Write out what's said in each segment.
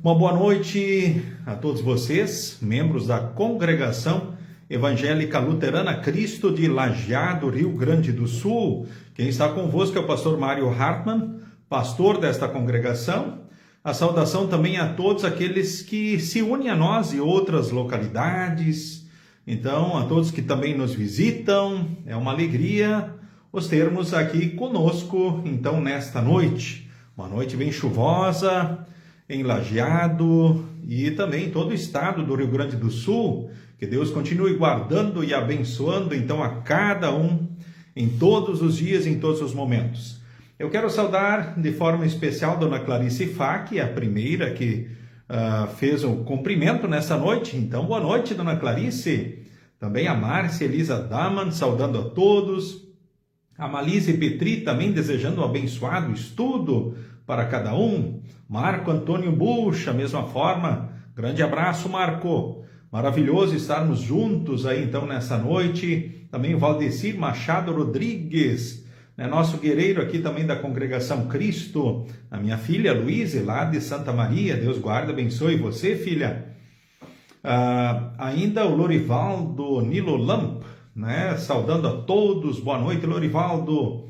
Uma boa noite a todos vocês, membros da Congregação Evangélica Luterana Cristo de Lajeado, Rio Grande do Sul. Quem está convosco é o pastor Mário Hartmann, pastor desta congregação. A saudação também a todos aqueles que se unem a nós e outras localidades. Então, a todos que também nos visitam, é uma alegria os termos aqui conosco, então, nesta noite. Uma noite bem chuvosa, em Lajeado e também em todo o estado do Rio Grande do Sul. Que Deus continue guardando e abençoando, então, a cada um, em todos os dias, em todos os momentos. Eu quero saudar de forma especial Dona Clarice Fac, a primeira que fez o cumprimento nessa noite. Então, boa noite, Dona Clarice. Também a Márcia Elisa Daman, saudando a todos. A Malise Petri também desejando um abençoado estudo para cada um. Marco Antônio Bucha, mesma forma. Grande abraço, Marco. Maravilhoso estarmos juntos aí então nessa noite. Também o Valdecir Machado Rodrigues, né, nosso guerreiro aqui também da Congregação Cristo. A minha filha Luísa, lá de Santa Maria. Deus guarde, abençoe você, filha. Ainda o Lorivaldo Nilo Lamp, né, saudando a todos. Boa noite, Lorivaldo.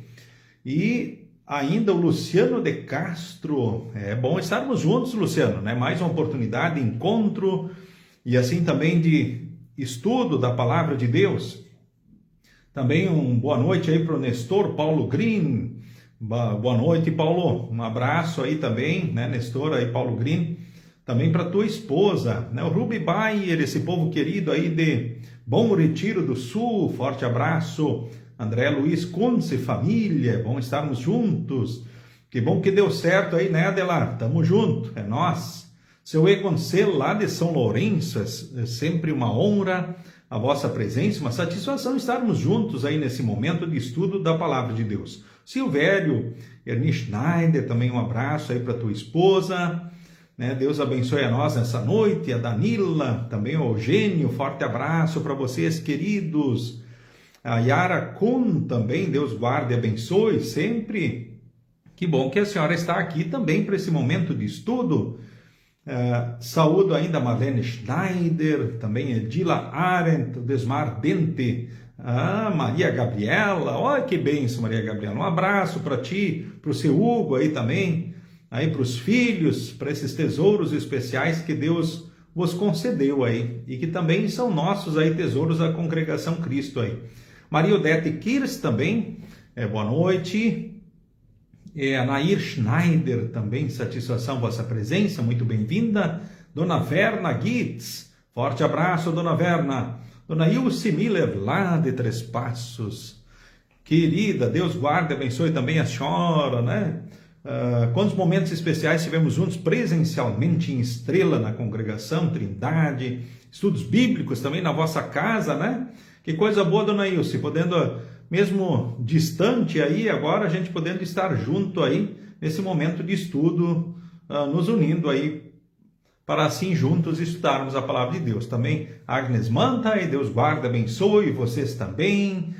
E ainda o Luciano de Castro. É bom estarmos juntos, Luciano, né? Mais uma oportunidade de encontro e assim também de estudo da Palavra de Deus. Também boa noite aí para o Nestor Paulo Green. Boa noite, Paulo. Um abraço aí também, né, Nestor aí, Paulo Green. Também para tua esposa, né, o Ruby Bayer, esse povo querido aí de Bom Retiro do Sul. Forte abraço. André Luiz Kunze, família, bom estarmos juntos. Que bom que deu certo aí, né, Adelar? Tamo junto, é nós. Seu Econcel lá de São Lourenço, é sempre uma honra a vossa presença, uma satisfação estarmos juntos aí nesse momento de estudo da Palavra de Deus. Silvério, Ernie Schneider, também um abraço aí para tua esposa, né? Deus abençoe a nós nessa noite, a Danila, também o Eugênio, forte abraço para vocês, queridos. A Yara Kuhn também, Deus guarde e abençoe sempre. Que bom que a senhora está aqui também para esse momento de estudo. Saúdo ainda a Marlene Schneider, também Edila Arendt, Desmar Dente, Maria Gabriela. Olha que bênção, Maria Gabriela. Um abraço para ti, para o seu Hugo aí também, aí para os filhos, para esses tesouros especiais que Deus vos concedeu aí e que também são nossos aí, tesouros da Congregação Cristo aí. Maria Odete Kirs também, boa noite. A Nair Schneider também, satisfação vossa presença, muito bem-vinda. Dona Verna Gitz, forte abraço, Dona Verna. Dona Ilse Miller, lá de Três Passos. Querida, Deus guarde e abençoe também a senhora, né? Quantos momentos especiais tivemos juntos presencialmente em Estrela, na Congregação Trindade, estudos bíblicos também na vossa casa, né? Que coisa boa, Dona Ilse, podendo, mesmo distante aí, agora a gente podendo estar junto aí, nesse momento de estudo, nos unindo aí, para assim juntos estudarmos a Palavra de Deus. Também Agnes Manta, e Deus guarda, abençoe vocês também,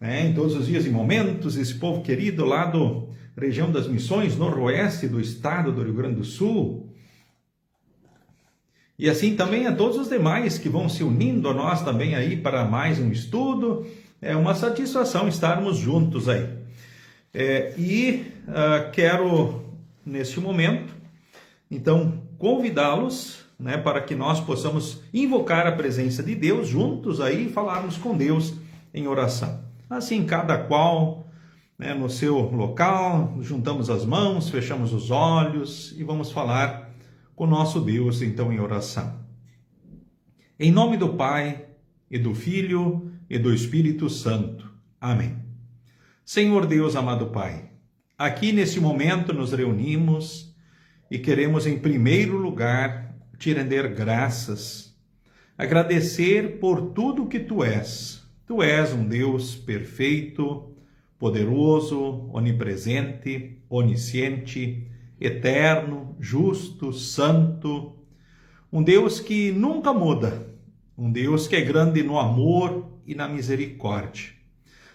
né? Em todos os dias e momentos, esse povo querido lá do região das Missões, noroeste do estado do Rio Grande do Sul. E assim também a todos os demais que vão se unindo a nós também aí para mais um estudo. É uma satisfação estarmos juntos aí. Quero, neste momento, então, convidá-los, né, para que nós possamos invocar a presença de Deus juntos aí e falarmos com Deus em oração. Assim, cada qual, né, no seu local, juntamos as mãos, fechamos os olhos e vamos falar com o nosso Deus, então, em oração. Em nome do Pai, e do Filho, e do Espírito Santo. Amém. Senhor Deus, amado Pai, aqui nesse momento nos reunimos e queremos, em primeiro lugar, te render graças, agradecer por tudo que Tu és. Tu és um Deus perfeito, poderoso, onipresente, onisciente, eterno, justo, santo, um Deus que nunca muda, um Deus que é grande no amor e na misericórdia.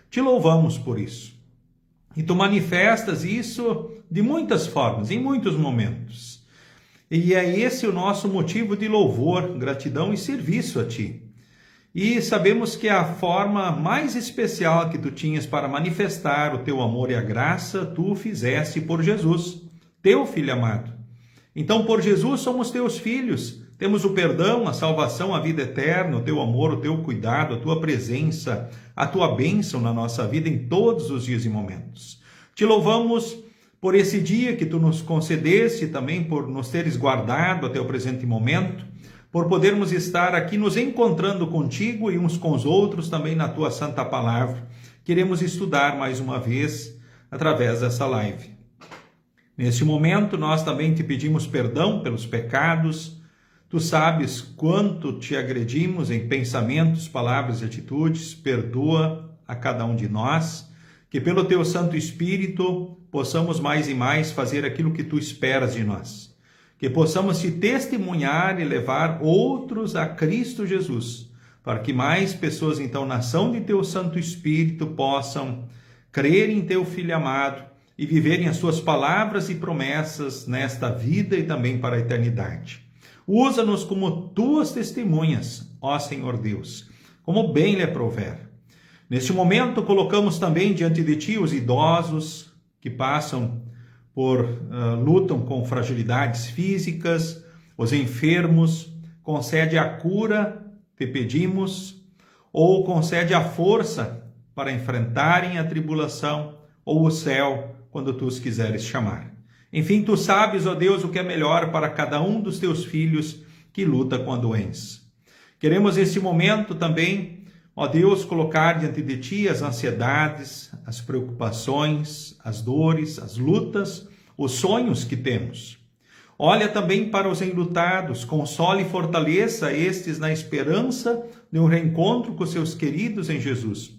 Te louvamos por isso. E Tu manifestas isso de muitas formas, em muitos momentos. E é esse o nosso motivo de louvor, gratidão e serviço a Ti. E sabemos que a forma mais especial que Tu tinhas para manifestar o Teu amor e a graça, Tu o fizeste por Jesus, Teu Filho amado. Então, por Jesus somos Teus filhos, temos o perdão, a salvação, a vida eterna, o Teu amor, o Teu cuidado, a Tua presença, a Tua bênção na nossa vida em todos os dias e momentos. Te louvamos por esse dia que Tu nos concedeste, também por nos teres guardado até o presente momento, por podermos estar aqui nos encontrando contigo e uns com os outros também na Tua Santa Palavra. Queremos estudar mais uma vez através dessa live. Neste momento, nós também te pedimos perdão pelos pecados. Tu sabes quanto te agredimos em pensamentos, palavras e atitudes. Perdoa a cada um de nós, que pelo Teu Santo Espírito possamos mais e mais fazer aquilo que Tu esperas de nós. Que possamos te testemunhar e levar outros a Cristo Jesus, para que mais pessoas, então, na ação de Teu Santo Espírito, possam crer em Teu Filho amado e viverem as Suas palavras e promessas nesta vida e também para a eternidade. Usa-nos como Tuas testemunhas, ó Senhor Deus, como bem lhe aprouver. Neste momento, colocamos também diante de Ti os idosos que lutam com fragilidades físicas, os enfermos. Concede a cura, te pedimos, ou concede a força para enfrentarem a tribulação ou o céu, quando Tu os quiseres chamar. Enfim, Tu sabes, ó Deus, o que é melhor para cada um dos Teus filhos que luta com a doença. Queremos neste momento também, ó Deus, colocar diante de Ti as ansiedades, as preocupações, as dores, as lutas, os sonhos que temos. Olha também para os enlutados, console e fortaleça estes na esperança de um reencontro com seus queridos em Jesus.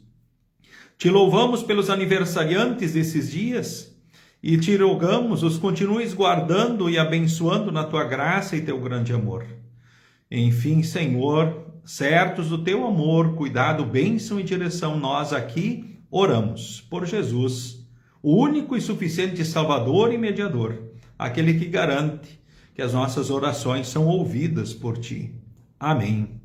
Te louvamos pelos aniversariantes desses dias e te rogamos os continues guardando e abençoando na Tua graça e Teu grande amor. Enfim, Senhor, certos do Teu amor, cuidado, bênção e direção, nós aqui oramos por Jesus, o único e suficiente Salvador e Mediador, aquele que garante que as nossas orações são ouvidas por Ti. Amém.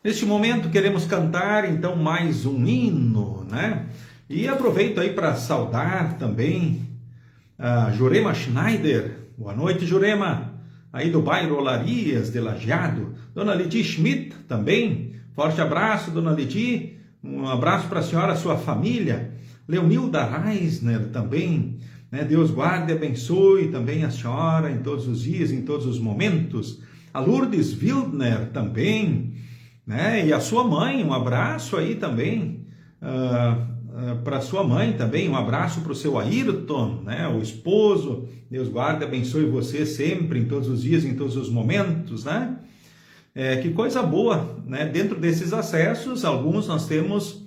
Neste momento queremos cantar então mais um hino, né? E aproveito aí para saudar também a Jurema Schneider. Boa noite, Jurema, aí do bairro Olarias de Lajeado. Dona Lidi Schmidt também, forte abraço, Dona Lidi, um abraço para a senhora, sua família. Leonilda Reisner também, né? Deus guarde e abençoe também a senhora em todos os dias, em todos os momentos. A Lourdes Wildner também, né? E a sua mãe, um abraço aí também, para sua mãe também, um abraço para o seu Ayrton, né? O esposo. Deus guarde e abençoe você sempre, em todos os dias, em todos os momentos, né? Que coisa boa, né? Dentro desses acessos, alguns nós temos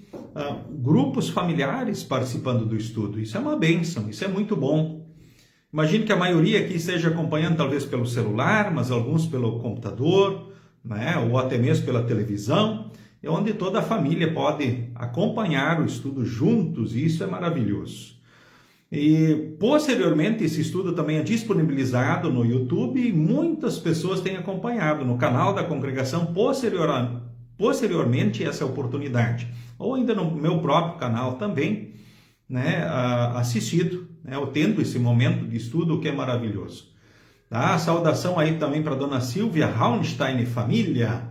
grupos familiares participando do estudo. Isso é uma bênção, isso é muito bom. Imagino que a maioria aqui esteja acompanhando talvez pelo celular, mas alguns pelo computador, né? Ou até mesmo pela televisão, onde toda a família pode acompanhar o estudo juntos, e isso é maravilhoso. E posteriormente esse estudo também é disponibilizado no YouTube e muitas pessoas têm acompanhado no canal da congregação posteriormente essa oportunidade, ou ainda no meu próprio canal também, né, assistido, né, ou tendo esse momento de estudo, o que é maravilhoso. Tá? Saudação aí também para a dona Silvia Raunstein e família,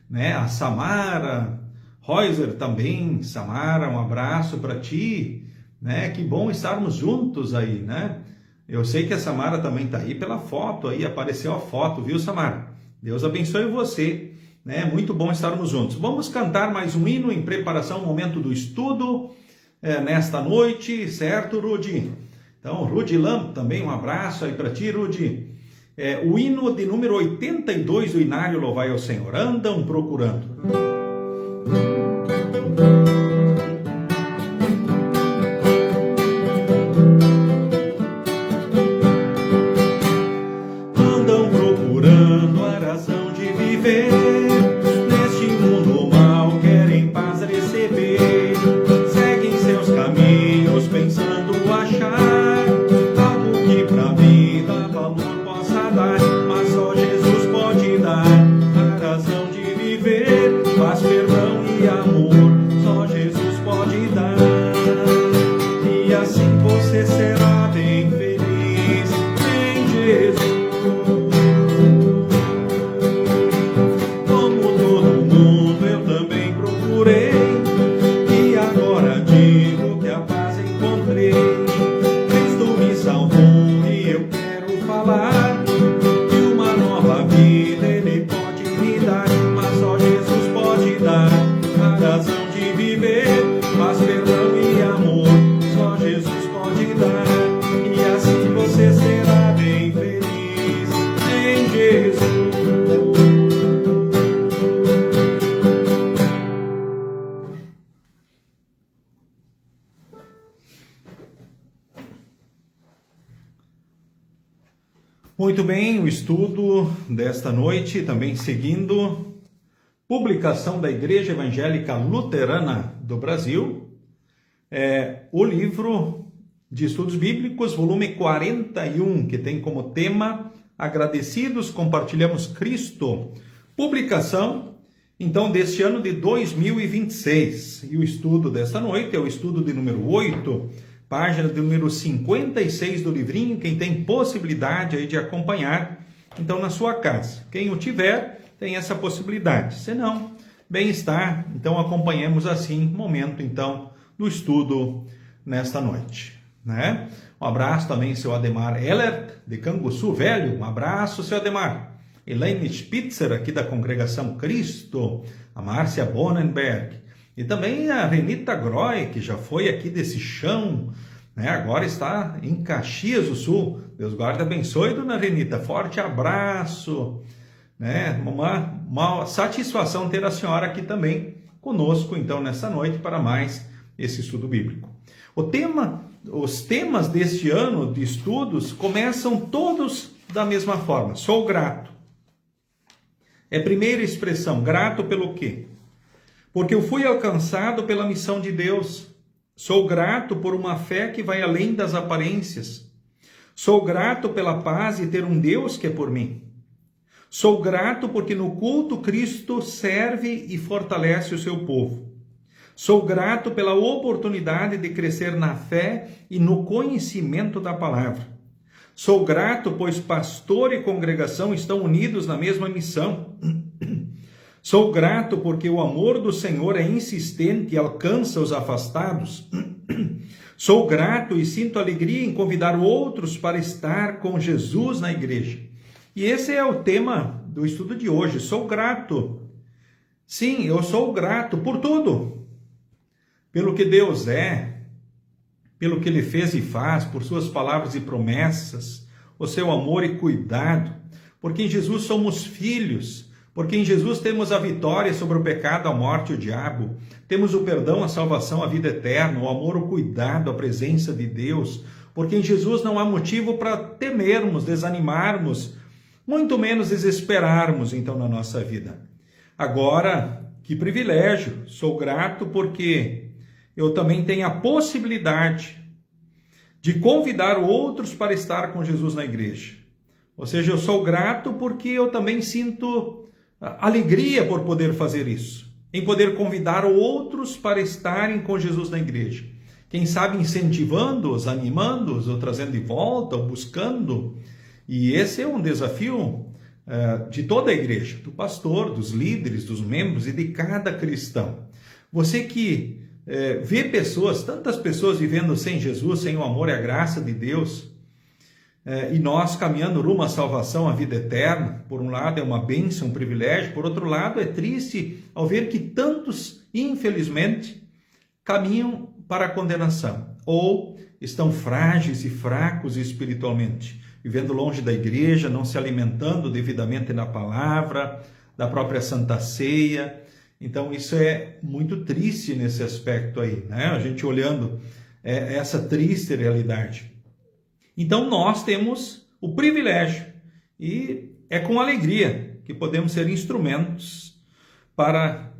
né, a Samara Reuser também. Samara, um abraço para ti, né, que bom estarmos juntos aí, né? Eu sei que a Samara também está aí pela foto, aí apareceu a foto, viu, Samara? Deus abençoe você, né? Muito bom estarmos juntos. Vamos cantar mais um hino em preparação ao momento do estudo nesta noite, certo, Rudy? Então, Rudy Lamp também, um abraço aí para ti, Rudy. O hino de número 82 do Inário Louvai ao Senhor. Andam procurando. Andam procurando a razão de viver. Neste mundo mal querem paz receber. Seguem seus caminhos pensando achar Muito bem, o estudo desta noite, também seguindo publicação da Igreja Evangélica Luterana do Brasil, o livro de estudos bíblicos, volume 41, que tem como tema Agradecidos, Compartilhamos Cristo, publicação, então, deste ano de 2026. E o estudo desta noite é o estudo de número 8, página de número 56 do livrinho, quem tem possibilidade aí de acompanhar, então, na sua casa. Quem o tiver, tem essa possibilidade. Se não, bem está. Então, acompanhemos assim o momento, então, do estudo nesta noite, né? Um abraço também, seu Ademar Heller, de Canguçu Velho. Um abraço, seu Ademar. Elaine Spitzer, aqui da Congregação Cristo. A Márcia Bonenberg. E também a Renita Groy, que já foi aqui desse chão, né? Agora está em Caxias do Sul. Deus guarde e abençoe, dona Renita. Forte abraço, né? Uma satisfação ter a senhora aqui também conosco, então, nessa noite, para mais esse estudo bíblico. Os temas deste ano de estudos começam todos da mesma forma. Sou grato. É a primeira expressão. Grato pelo quê? Porque eu fui alcançado pela missão de Deus. Sou grato por uma fé que vai além das aparências. Sou grato pela paz e ter um Deus que é por mim. Sou grato porque no culto Cristo serve e fortalece o seu povo. Sou grato pela oportunidade de crescer na fé e no conhecimento da palavra. Sou grato pois pastor e congregação estão unidos na mesma missão. Sou grato porque o amor do Senhor é insistente e alcança os afastados. Sou grato e sinto alegria em convidar outros para estar com Jesus na igreja. E esse é o tema do estudo de hoje. Sou grato. Sim, eu sou grato por tudo. Pelo que Deus é, pelo que Ele fez e faz, por suas palavras e promessas, o seu amor e cuidado, porque em Jesus somos filhos, porque em Jesus temos a vitória sobre o pecado, a morte e o diabo, temos o perdão, a salvação, a vida eterna, o amor, o cuidado, a presença de Deus, porque em Jesus não há motivo para temermos, desanimarmos, muito menos desesperarmos, então, na nossa vida. Agora, que privilégio, sou grato porque eu também tenho a possibilidade de convidar outros para estar com Jesus na igreja. Ou seja, eu sou grato porque eu também sinto alegria por poder fazer isso, em poder convidar outros para estarem com Jesus na igreja. Quem sabe incentivando-os, animando-os, ou trazendo de volta, ou buscando. E esse é um desafio de toda a igreja, do pastor, dos líderes, dos membros e de cada cristão. Você que vê pessoas, tantas pessoas vivendo sem Jesus, sem o amor e a graça de Deus, e nós caminhando rumo à salvação, à vida eterna. Por um lado é uma bênção, um privilégio, por outro lado é triste ao ver que tantos, infelizmente, caminham para a condenação, ou estão frágeis e fracos espiritualmente, vivendo longe da igreja, não se alimentando devidamente na palavra, da própria Santa Ceia. Então, isso é muito triste nesse aspecto aí, né? A gente olhando essa triste realidade. Então, nós temos o privilégio e é com alegria que podemos ser instrumentos para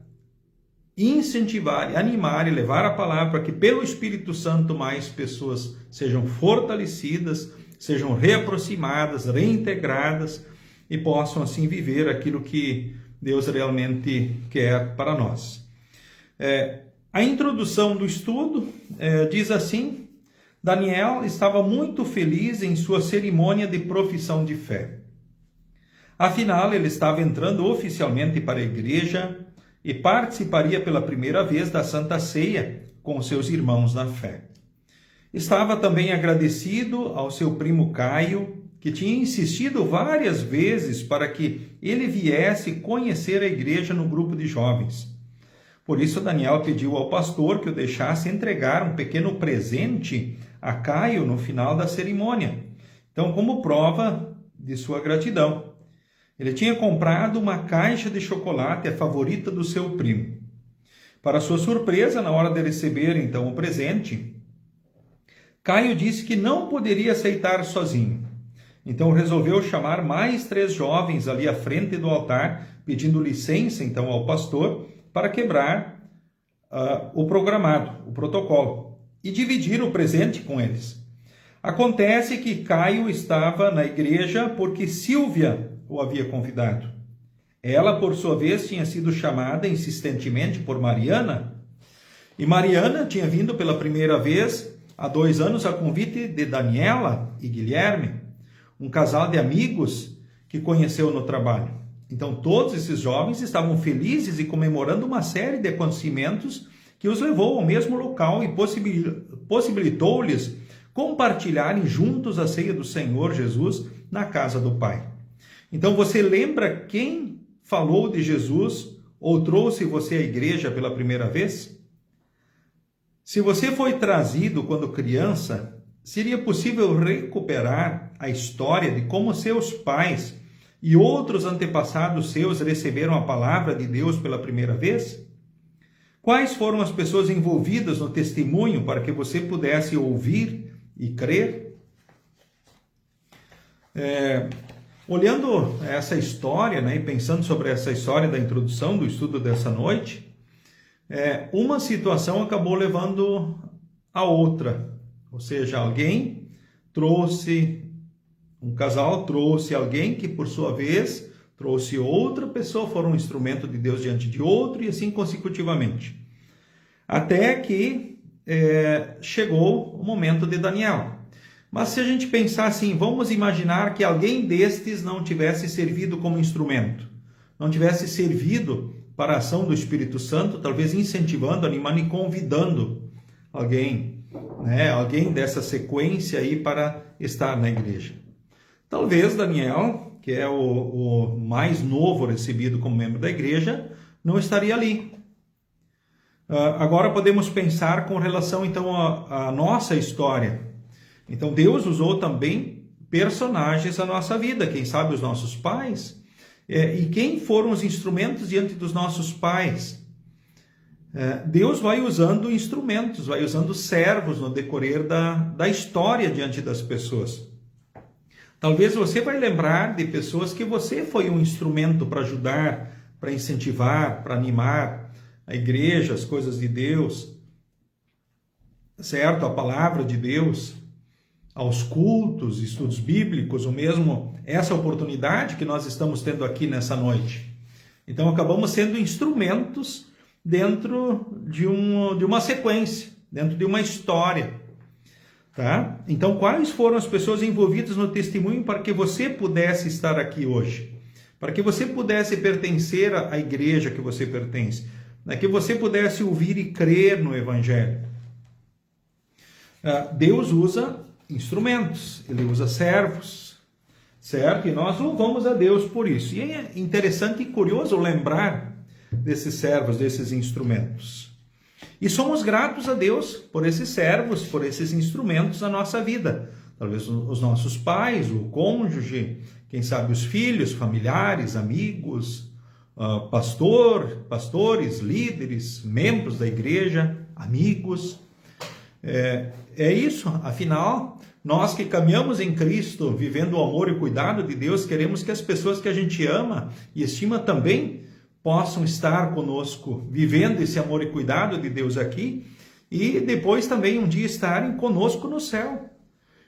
incentivar, animar e levar a palavra para que, pelo Espírito Santo, mais pessoas sejam fortalecidas, sejam reaproximadas, reintegradas e possam, assim, viver aquilo que Deus realmente quer para nós. A introdução do estudo diz assim: Daniel estava muito feliz em sua cerimônia de profissão de fé. Afinal, ele estava entrando oficialmente para a igreja e participaria pela primeira vez da Santa Ceia com seus irmãos na fé. Estava também agradecido ao seu primo Caio, que tinha insistido várias vezes para que ele viesse conhecer a igreja no grupo de jovens. Por isso, Daniel pediu ao pastor que o deixasse entregar um pequeno presente a Caio no final da cerimônia. Então, como prova de sua gratidão, ele tinha comprado uma caixa de chocolate, a favorita do seu primo. Para sua surpresa, na hora de receber então o presente, Caio disse que não poderia aceitar sozinho. Então resolveu chamar mais 3 jovens ali à frente do altar, pedindo licença então ao pastor para quebrar o programado, o protocolo, e dividir o presente com eles. Acontece que Caio estava na igreja porque Sílvia o havia convidado. Ela, por sua vez, tinha sido chamada insistentemente por Mariana, e Mariana tinha vindo pela primeira vez há 2 anos a convite de Daniela e Guilherme, um casal de amigos que conheceu no trabalho. Então todos esses jovens estavam felizes e comemorando uma série de acontecimentos que os levou ao mesmo local e possibilitou-lhes compartilharem juntos a ceia do Senhor Jesus na casa do Pai. Então você lembra quem falou de Jesus ou trouxe você à igreja pela primeira vez? Se você foi trazido quando criança, seria possível recuperar a história de como seus pais e outros antepassados seus receberam a palavra de Deus pela primeira vez? Quais foram as pessoas envolvidas no testemunho para que você pudesse ouvir e crer? Olhando essa história, né, e pensando sobre essa história da introdução do estudo dessa noite, uma situação acabou levando a outra. Ou seja, um casal trouxe alguém que, por sua vez, trouxe outra pessoa, foram um instrumento de Deus diante de outro, e assim consecutivamente. Até que chegou o momento de Daniel. Mas se a gente pensar assim, vamos imaginar que alguém destes não tivesse servido como instrumento, não tivesse servido para a ação do Espírito Santo, talvez incentivando, animando e convidando alguém, né, alguém dessa sequência aí para estar na igreja. Talvez Daniel, que é o mais novo recebido como membro da igreja, não estaria ali. Agora podemos pensar com relação então à nossa história. Então Deus usou também personagens da nossa vida, quem sabe os nossos pais, e quem foram os instrumentos diante dos nossos pais. Deus vai usando instrumentos, vai usando servos no decorrer da história diante das pessoas. Talvez você vai lembrar de pessoas que você foi um instrumento para ajudar, para incentivar, para animar a igreja, as coisas de Deus, certo? A palavra de Deus, aos cultos, estudos bíblicos, ou mesmo essa oportunidade que nós estamos tendo aqui nessa noite. Então acabamos sendo instrumentos dentro de uma sequência, dentro de uma história. Tá? Então quais foram as pessoas envolvidas no testemunho para que você pudesse estar aqui hoje? Para que você pudesse pertencer à igreja que você pertence? Para que você pudesse ouvir e crer no Evangelho? Deus usa instrumentos, Ele usa servos, certo? E nós louvamos a Deus por isso. E é interessante e curioso lembrar desses servos, desses instrumentos. E somos gratos a Deus por esses servos, por esses instrumentos na nossa vida. Talvez os nossos pais, o cônjuge, quem sabe os filhos, familiares, amigos, pastores, líderes, membros da igreja, amigos. É isso, afinal, nós que caminhamos em Cristo, vivendo o amor e o cuidado de Deus, queremos que as pessoas que a gente ama e estima também possam estar conosco, vivendo esse amor e cuidado de Deus aqui, e depois também um dia estarem conosco no céu.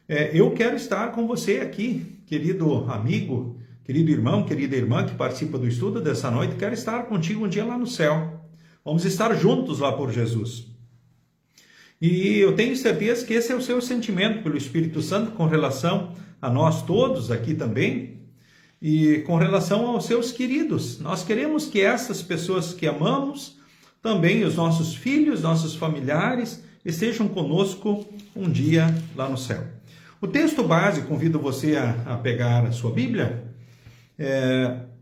Eu quero estar com você aqui, querido amigo, querido irmão, querida irmã que participa do estudo dessa noite, quero estar contigo um dia lá no céu. Vamos estar juntos lá por Jesus. E eu tenho certeza que esse é o seu sentimento pelo Espírito Santo com relação a nós todos aqui também e com relação aos seus queridos. Nós queremos que essas pessoas que amamos, também os nossos filhos, nossos familiares, estejam conosco um dia lá no céu. O texto base, convido você a pegar a sua Bíblia.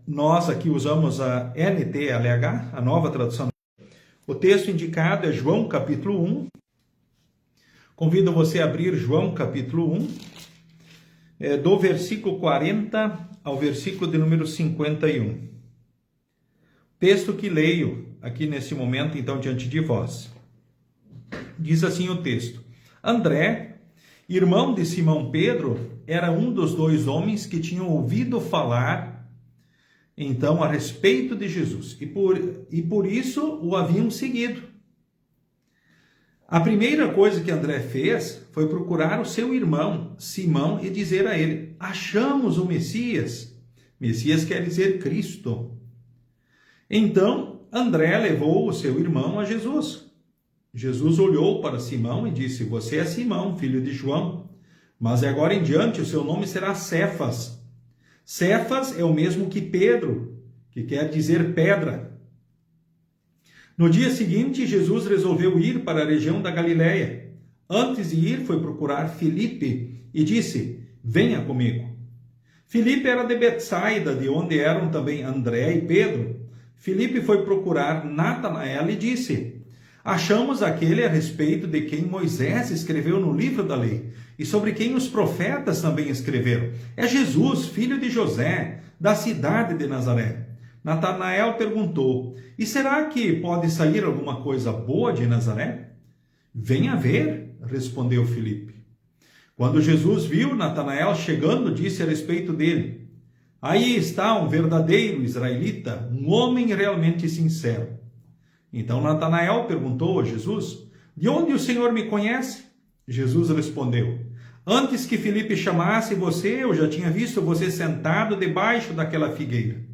Nós aqui usamos a NTLH, a nova tradução. O texto indicado é João capítulo 1. Convido você a abrir João capítulo 1, do versículo 40 ao versículo de número 51. Texto que leio aqui nesse momento, então, diante de vós. Diz assim o texto: André irmão de Simão Pedro, era um dos dois homens que tinham ouvido falar, então, a respeito de Jesus. E por isso o haviam seguido. A primeira coisa que André fez foi procurar o seu irmão, Simão, e dizer a ele: achamos o Messias. Messias quer dizer Cristo. Então, André levou o seu irmão a Jesus. Jesus olhou para Simão e disse: você é Simão, filho de João, mas de agora em diante o seu nome será Cefas. Cefas é o mesmo que Pedro, que quer dizer pedra. No dia seguinte, Jesus resolveu ir para a região da Galileia. Antes de ir, foi procurar Filipe e disse: venha comigo. Filipe era de Betsaida, de onde eram também André e Pedro. Filipe foi procurar Natanael e disse: achamos aquele a respeito de quem Moisés escreveu no livro da lei, e sobre quem os profetas também escreveram. É Jesus, filho de José, da cidade de Nazaré. Natanael perguntou: e será que pode sair alguma coisa boa de Nazaré? Venha ver, respondeu Filipe. Quando Jesus viu Natanael chegando, disse a respeito dele: aí está um verdadeiro israelita, um homem realmente sincero. Então Natanael perguntou a Jesus: de onde o Senhor me conhece? Jesus respondeu: antes que Filipe chamasse você, eu já tinha visto você sentado debaixo daquela figueira.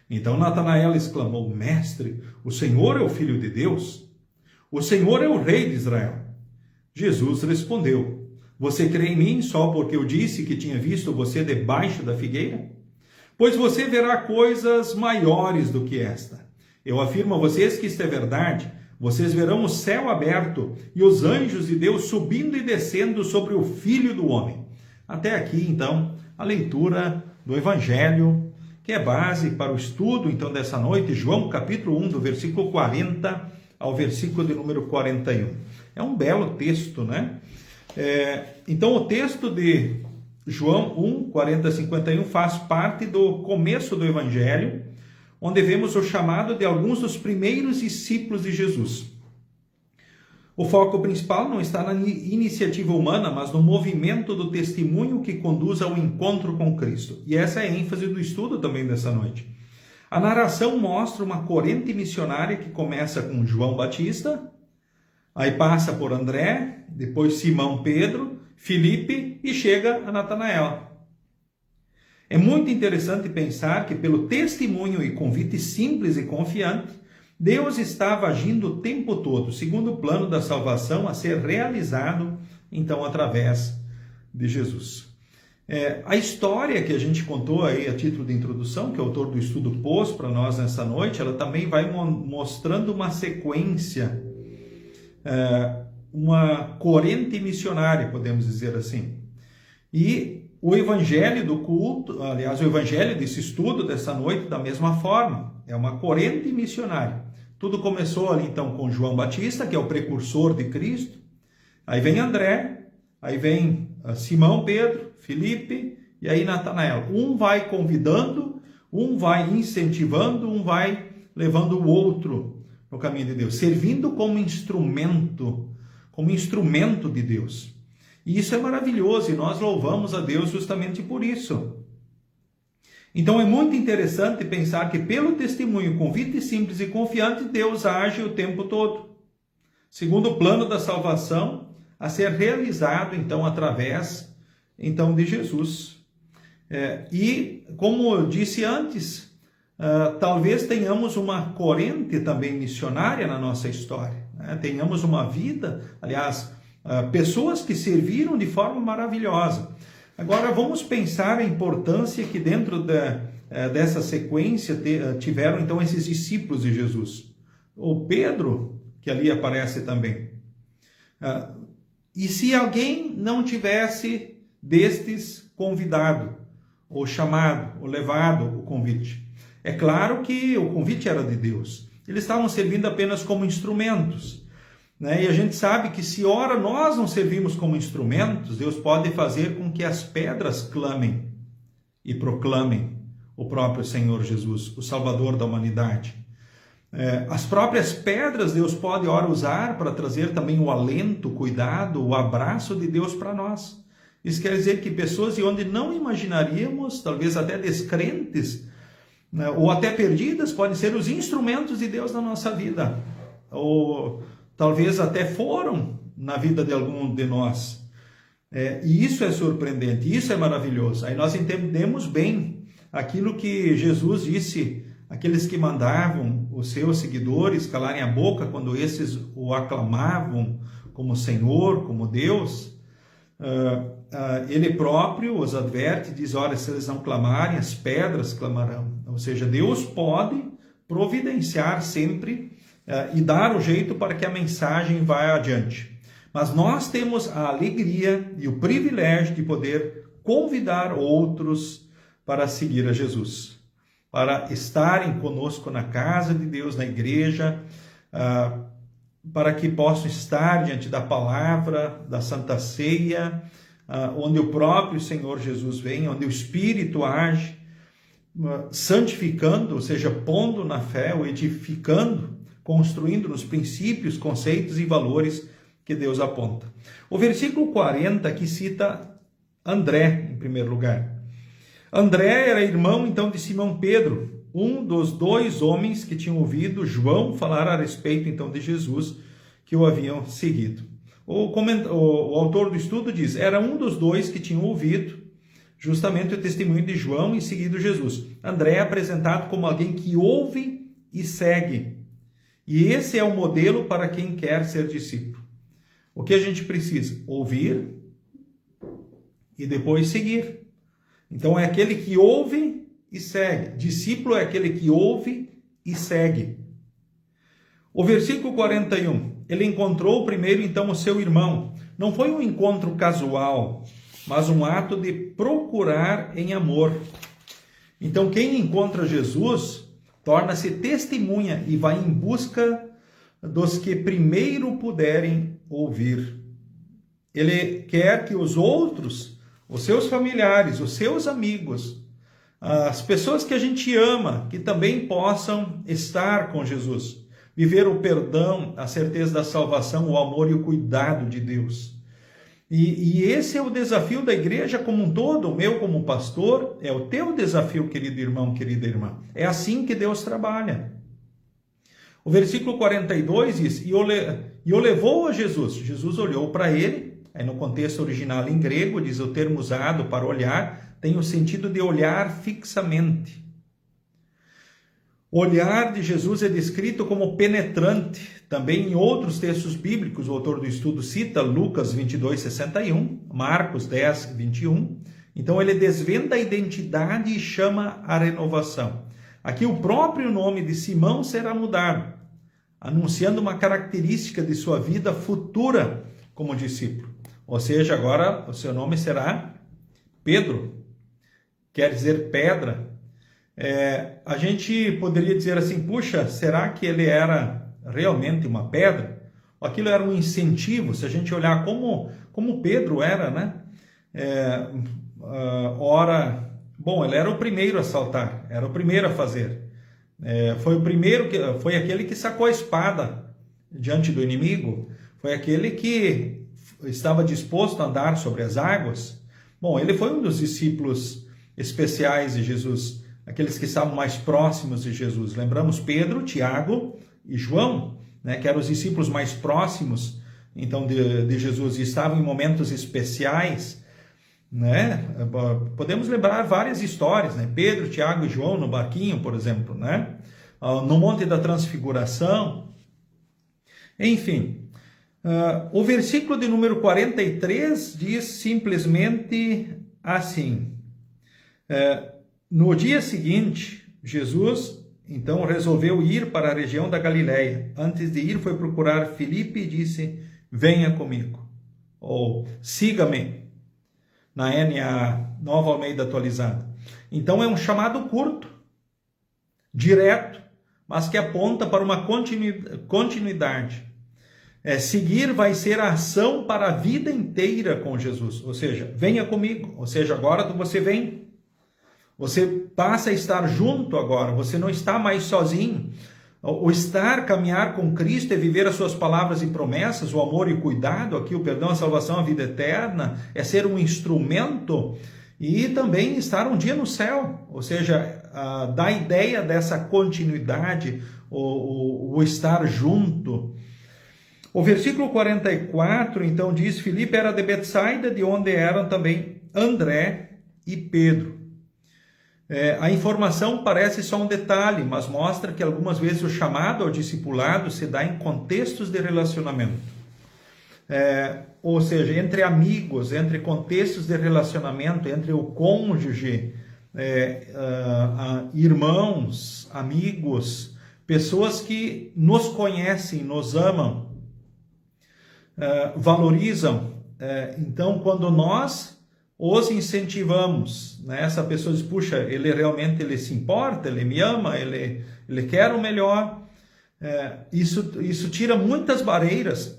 Então Natanael exclamou: mestre, o Senhor é o Filho de Deus? O Senhor é o Rei de Israel. Jesus respondeu: você crê em mim só porque eu disse que tinha visto você debaixo da figueira? Pois você verá coisas maiores do que esta. Eu afirmo a vocês que isto é verdade. Vocês verão o céu aberto e os anjos de Deus subindo e descendo sobre o Filho do Homem. Até aqui, então, a leitura do Evangelho, que é base para o estudo, então, dessa noite, João capítulo 1, do versículo 40 ao versículo de número 41. É um belo texto, né? Então, o texto de João 1, 40 a 51 faz parte do começo do Evangelho, onde vemos o chamado de alguns dos primeiros discípulos de Jesus. O foco principal não está na iniciativa humana, mas no movimento do testemunho que conduz ao encontro com Cristo. E essa é a ênfase do estudo também dessa noite. A narração mostra uma corrente missionária que começa com João Batista, aí passa por André, depois Simão Pedro, Filipe e chega a Natanael. É muito interessante pensar que pelo testemunho e convite simples e confiante, Deus estava agindo o tempo todo, segundo o plano da salvação a ser realizado, então, através de Jesus. A história que a gente contou aí a título de introdução, que o autor do estudo pôs para nós nessa noite, ela também vai mostrando uma sequência, uma corrente missionária, podemos dizer assim. E o evangelho do culto, aliás, o evangelho desse estudo dessa noite, da mesma forma, é uma corrente missionária. Tudo começou ali então com João Batista, que é o precursor de Cristo. Aí vem André, aí vem Simão Pedro, Filipe e aí Natanael. Um vai convidando, um vai incentivando, um vai levando o outro no caminho de Deus, servindo como instrumento de Deus. E isso é maravilhoso e nós louvamos a Deus justamente por isso. Então é muito interessante pensar que pelo testemunho, convite simples e confiante, Deus age o tempo todo, segundo o plano da salvação a ser realizado então através então de Jesus. E como eu disse antes, talvez tenhamos uma corrente também missionária na nossa história, né? Tenhamos uma vida, aliás, pessoas que serviram de forma maravilhosa. Agora vamos pensar a importância que dentro dessa sequência tiveram então esses discípulos de Jesus. O Pedro, que ali aparece também. E se alguém não tivesse destes convidado, ou chamado, ou levado o convite? É claro que o convite era de Deus. Eles estavam servindo apenas como instrumentos. Né? E a gente sabe que se ora nós não servimos como instrumentos, Deus pode fazer com que as pedras clamem e proclamem o próprio Senhor Jesus, o Salvador da humanidade. As próprias pedras Deus pode, ora, usar para trazer também o alento, o cuidado, o abraço de Deus para nós. Isso quer dizer que pessoas de onde não imaginaríamos, talvez até descrentes, né, ou até perdidas, podem ser os instrumentos de Deus na nossa vida. Ou talvez até foram na vida de algum de nós. E isso é surpreendente, isso é maravilhoso. Aí nós entendemos bem aquilo que Jesus disse, aqueles que mandavam os seus seguidores calarem a boca quando esses o aclamavam como Senhor, como Deus. Ele próprio os adverte, diz, olha, se eles não clamarem, as pedras clamarão. Ou seja, Deus pode providenciar sempre e dar o jeito para que a mensagem vá adiante. Mas nós temos a alegria e o privilégio de poder convidar outros para seguir a Jesus, para estarem conosco na casa de Deus, na igreja, para que possam estar diante da palavra, da Santa Ceia, onde o próprio Senhor Jesus vem, onde o Espírito age, santificando, ou seja, pondo na fé, ou edificando, construindo nos princípios, conceitos e valores que Deus aponta. O versículo 40 aqui cita André, em primeiro lugar. André era irmão, então, de Simão Pedro, um dos dois homens que tinham ouvido João falar a respeito, então, de Jesus, que o haviam seguido. O autor do estudo diz, era um dos dois que tinham ouvido justamente o testemunho de João e seguido Jesus. André é apresentado como alguém que ouve e segue. E esse é o modelo para quem quer ser discípulo. O que a gente precisa? Ouvir e depois seguir. Então é aquele que ouve e segue. Discípulo é aquele que ouve e segue. O versículo 41. Ele encontrou primeiro então o seu irmão. Não foi um encontro casual, mas um ato de procurar em amor. Então quem encontra Jesus torna-se testemunha e vai em busca dos que primeiro puderem ouvir. Ele quer que os outros, os seus familiares, os seus amigos, as pessoas que a gente ama, que também possam estar com Jesus, viver o perdão, a certeza da salvação, o amor e o cuidado de Deus. E esse é o desafio da igreja como um todo, o meu como pastor, é o teu desafio, querido irmão, querida irmã. É assim que Deus trabalha. O versículo 42 diz, e o levou a Jesus. Jesus olhou para ele, aí no contexto original em grego, diz o termo usado para olhar, tem o sentido de olhar fixamente. O olhar de Jesus é descrito como penetrante. Também em outros textos bíblicos, o autor do estudo cita Lucas 22:61, Marcos 10:21. Então ele desvenda a identidade e chama a renovação. Aqui o próprio nome de Simão será mudado, anunciando uma característica de sua vida futura como discípulo. Ou seja, agora o seu nome será Pedro, quer dizer pedra. A gente poderia dizer assim, puxa, será que ele era realmente uma pedra? Ou aquilo era um incentivo? Se a gente olhar como Pedro era, né? Bom, ele era o primeiro a saltar, era o primeiro a fazer. Foi aquele que sacou a espada diante do inimigo, foi aquele que estava disposto a andar sobre as águas. Bom, ele foi um dos discípulos especiais de Jesus, aqueles que estavam mais próximos de Jesus. Lembramos Pedro, Tiago e João, né, que eram os discípulos mais próximos então de Jesus e estavam em momentos especiais, né? Podemos lembrar várias histórias, né? Pedro, Tiago e João no barquinho, por exemplo, né? No Monte da Transfiguração. Enfim, o versículo de número 43 diz simplesmente assim: no dia seguinte, Jesus então resolveu ir para a região da Galileia. Antes de ir, foi procurar Filipe e disse, venha comigo, ou siga-me, na NA, Nova Almeida Atualizada. Então é um chamado curto, direto, mas que aponta para uma continuidade. Seguir vai ser a ação para a vida inteira com Jesus, ou seja, venha comigo, ou seja, agora você vem. Você passa a estar junto agora, você não está mais sozinho. O estar, caminhar com Cristo é viver as suas palavras e promessas, o amor e o cuidado, aqui o perdão, a salvação, a vida eterna, é ser um instrumento e também estar um dia no céu, ou seja, dá a ideia dessa continuidade, o estar junto. O versículo 44, então, diz: Filipe era de Betsaida, de onde eram também André e Pedro. A informação parece só um detalhe, mas mostra que algumas vezes o chamado ao discipulado se dá em contextos de relacionamento. Ou seja, entre amigos, entre contextos de relacionamento, entre o cônjuge, irmãos, amigos, pessoas que nos conhecem, nos amam, valorizam. Então, quando nós os incentivamos, né? Essa pessoa diz: puxa, ele realmente se importa, ele me ama, ele quer o melhor. Isso tira muitas barreiras,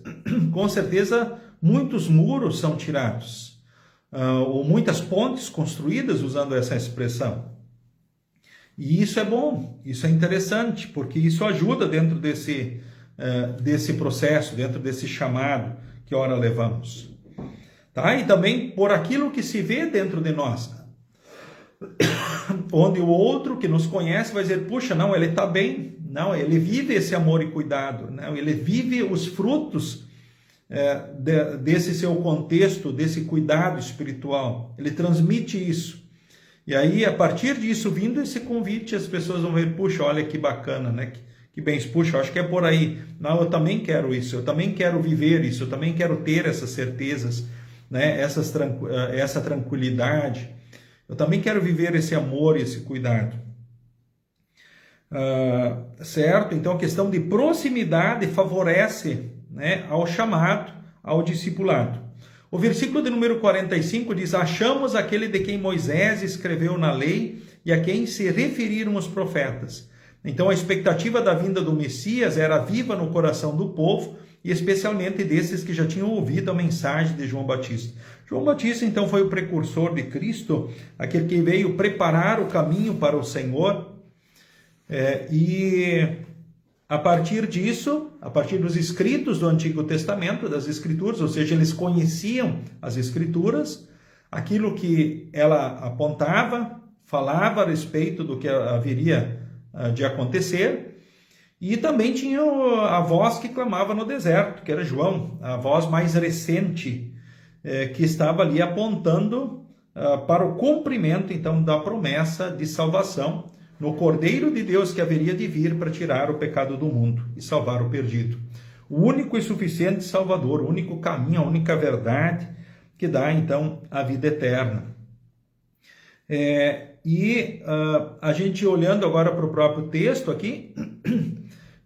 com certeza muitos muros são tirados, ou muitas pontes construídas usando essa expressão. E isso é bom, isso é interessante, porque isso ajuda dentro desse processo, dentro desse chamado que ora levamos. Tá? E também por aquilo que se vê dentro de nós, onde o outro que nos conhece vai dizer: puxa, não, ele está bem, não, ele vive esse amor e cuidado, não, ele vive os frutos desse seu contexto, desse cuidado espiritual, ele transmite isso. E aí, a partir disso, vindo esse convite, as pessoas vão ver: puxa, olha que bacana, né? Que bem, puxa, acho que é por aí. Não, eu também quero isso, eu também quero viver isso, eu também quero ter essas certezas, né? Essa tranquilidade. Eu também quero viver esse amor e esse cuidado. Certo? Então, a questão de proximidade favorece, né, ao chamado, ao discipulado. O versículo de número 45 diz: achamos aquele de quem Moisés escreveu na lei e a quem se referiram os profetas. Então, a expectativa da vinda do Messias era viva no coração do povo, e especialmente desses que já tinham ouvido a mensagem de João Batista. João Batista, então, foi o precursor de Cristo, aquele que veio preparar o caminho para o Senhor, e a partir disso, a partir dos escritos do Antigo Testamento, das Escrituras, ou seja, eles conheciam as Escrituras, aquilo que ela apontava, falava a respeito do que haveria de acontecer. E também tinha a voz que clamava no deserto, que era João, a voz mais recente, que estava ali apontando para o cumprimento, então, da promessa de salvação no Cordeiro de Deus que haveria de vir para tirar o pecado do mundo e salvar o perdido. O único e suficiente Salvador, o único caminho, a única verdade que dá, então, a vida eterna. A gente olhando agora para o próprio texto aqui,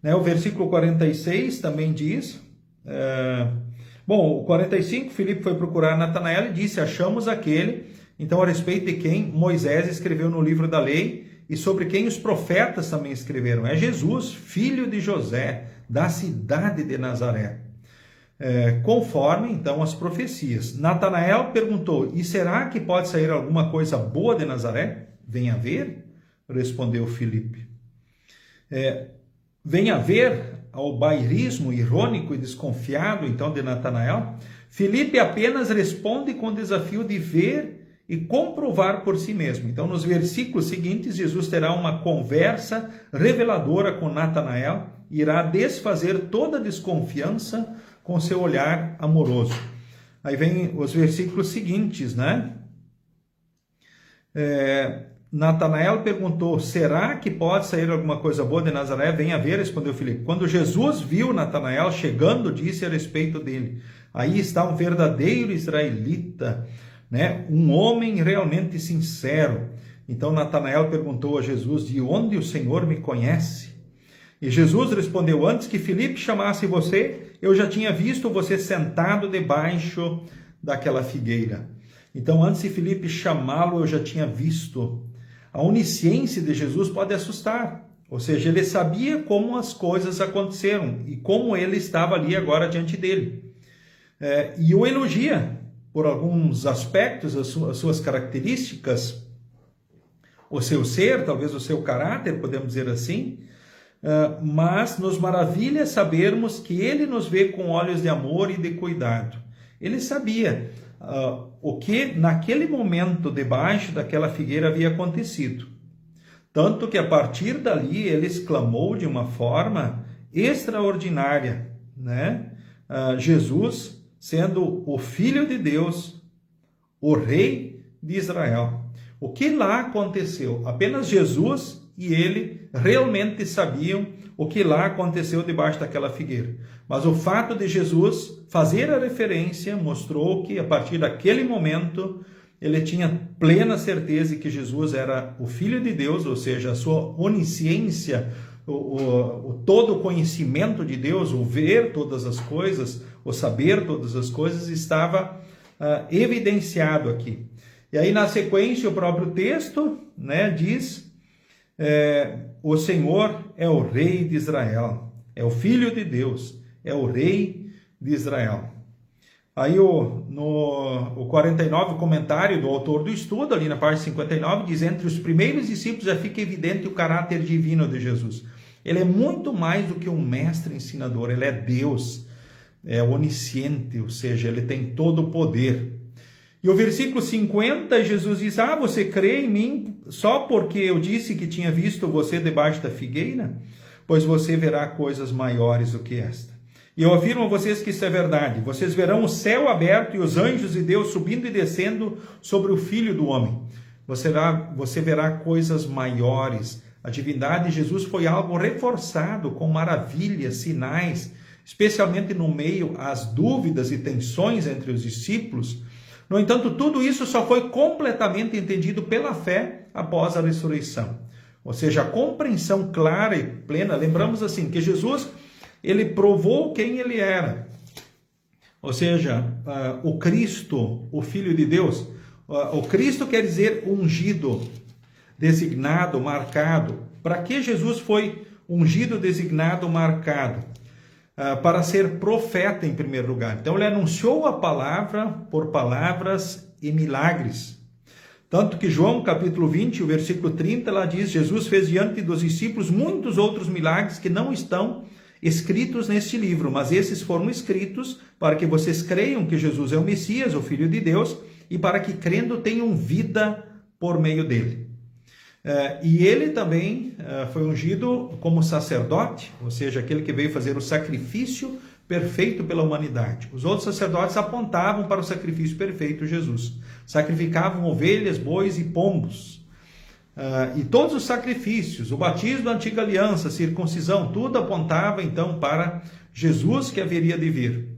né, o versículo 46 também diz, o 45, Filipe foi procurar Natanael e disse: achamos aquele, então, a respeito de quem Moisés escreveu no livro da lei e sobre quem os profetas também escreveram. É Jesus, filho de José, da cidade de Nazaré. Conforme, então, as profecias. Natanael perguntou: e será que pode sair alguma coisa boa de Nazaré? Venha ver, respondeu Filipe. Venha ver, ao bairismo irônico e desconfiado, então, de Natanael, Filipe apenas responde com o desafio de ver e comprovar por si mesmo. Então, nos versículos seguintes, Jesus terá uma conversa reveladora com Natanael e irá desfazer toda desconfiança com seu olhar amoroso. Aí vem os versículos seguintes, né? Natanael perguntou: será que pode sair alguma coisa boa de Nazaré? Venha ver, respondeu Filipe. Quando Jesus viu Natanael chegando, disse a respeito dele: aí está um verdadeiro israelita, né? Um homem realmente sincero. Então Natanael perguntou a Jesus: de onde o Senhor me conhece? E Jesus respondeu: antes que Filipe chamasse você, eu já tinha visto você sentado debaixo daquela figueira. Então, antes de Filipe chamá-lo, eu já tinha visto. A onisciência de Jesus pode assustar. Ou seja, ele sabia como as coisas aconteceram e como ele estava ali agora diante dele. E o elogia por alguns aspectos, as suas características, o seu ser, talvez o seu caráter, podemos dizer assim. mas nos maravilha sabermos que ele nos vê com olhos de amor e de cuidado. Ele sabia o que naquele momento debaixo daquela figueira havia acontecido. Tanto que a partir dali ele exclamou de uma forma extraordinária, né? Jesus sendo o Filho de Deus, o Rei de Israel. O que lá aconteceu? Apenas Jesus e ele realmente sabiam o que lá aconteceu debaixo daquela figueira. Mas o fato de Jesus fazer a referência mostrou que a partir daquele momento ele tinha plena certeza que Jesus era o Filho de Deus, ou seja, a sua onisciência, todo o conhecimento de Deus, o ver todas as coisas, o saber todas as coisas estava evidenciado aqui. E aí na sequência o próprio texto, né, diz, o Senhor é o Rei de Israel, é o Filho de Deus, é o Rei de Israel. Aí no 49, o comentário do autor do estudo, ali na parte 59, diz: entre os primeiros discípulos já fica evidente o caráter divino de Jesus. Ele é muito mais do que um mestre ensinador, ele é Deus, é onisciente, ou seja, ele tem todo o poder. E o versículo 50, Jesus diz: você crê em mim só porque eu disse que tinha visto você debaixo da figueira? Pois você verá coisas maiores do que esta. E eu afirmo a vocês que isso é verdade. Vocês verão o céu aberto e os anjos de Deus subindo e descendo sobre o Filho do Homem. Você verá coisas maiores. A divindade de Jesus foi algo reforçado com maravilhas, sinais, especialmente no meio às dúvidas e tensões entre os discípulos. No entanto, tudo isso só foi completamente entendido pela fé após a ressurreição. Ou seja, a compreensão clara e plena. Lembramos assim, que Jesus, ele provou quem ele era. Ou seja, o Cristo, o Filho de Deus. O Cristo quer dizer ungido, designado, marcado. Para que Jesus foi ungido, designado, marcado? Para ser profeta em primeiro lugar. Então ele anunciou a palavra por palavras e milagres. Tanto que João capítulo 20, o versículo 30, lá diz: Jesus fez diante dos discípulos muitos outros milagres que não estão escritos neste livro, mas esses foram escritos para que vocês creiam que Jesus é o Messias, o Filho de Deus, e para que crendo tenham vida por meio dele. E ele também foi ungido como sacerdote, ou seja, aquele que veio fazer o sacrifício perfeito pela humanidade. Os outros sacerdotes apontavam para o sacrifício perfeito, Jesus. Sacrificavam ovelhas, bois e pombos. E todos os sacrifícios, o batismo da antiga aliança, a circuncisão, tudo apontava então para Jesus que haveria de vir.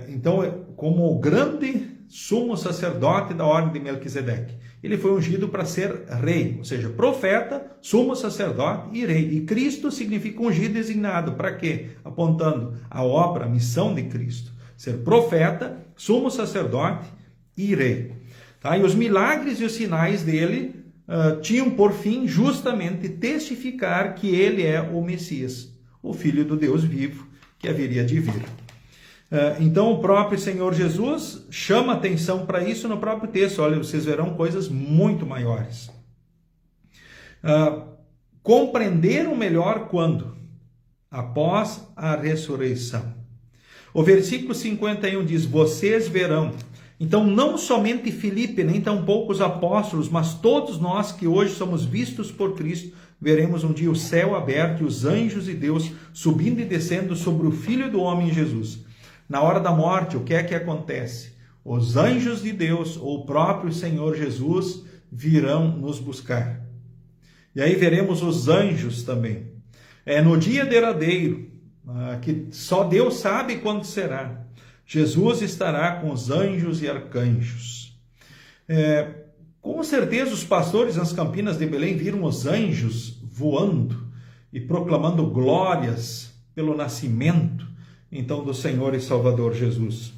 Então, como o grande sumo sacerdote da ordem de Melquisedeque, ele foi ungido para ser rei, ou seja, profeta, sumo sacerdote e rei. E Cristo significa ungido, designado. Para quê? Apontando a obra, a missão de Cristo. Ser profeta, sumo sacerdote e rei. Tá? E os milagres e os sinais dele tinham por fim justamente testificar que ele é o Messias, o Filho do Deus vivo que haveria de vir. Então o próprio Senhor Jesus chama atenção para isso no próprio texto. Olha, vocês verão coisas muito maiores. Compreenderam melhor quando? Após a ressurreição. O versículo 51 diz: vocês verão. Então não somente Filipe, nem tampouco os apóstolos, mas todos nós que hoje somos vistos por Cristo, veremos um dia o céu aberto e os anjos de Deus subindo e descendo sobre o Filho do Homem Jesus. Na hora da morte, o que é que acontece? Os anjos de Deus, ou o próprio Senhor Jesus, virão nos buscar. E aí veremos os anjos também. No dia derradeiro, que só Deus sabe quando será, Jesus estará com os anjos e arcanjos. Com certeza os pastores nas campinas de Belém viram os anjos voando e proclamando glórias pelo nascimento então do Senhor e Salvador Jesus.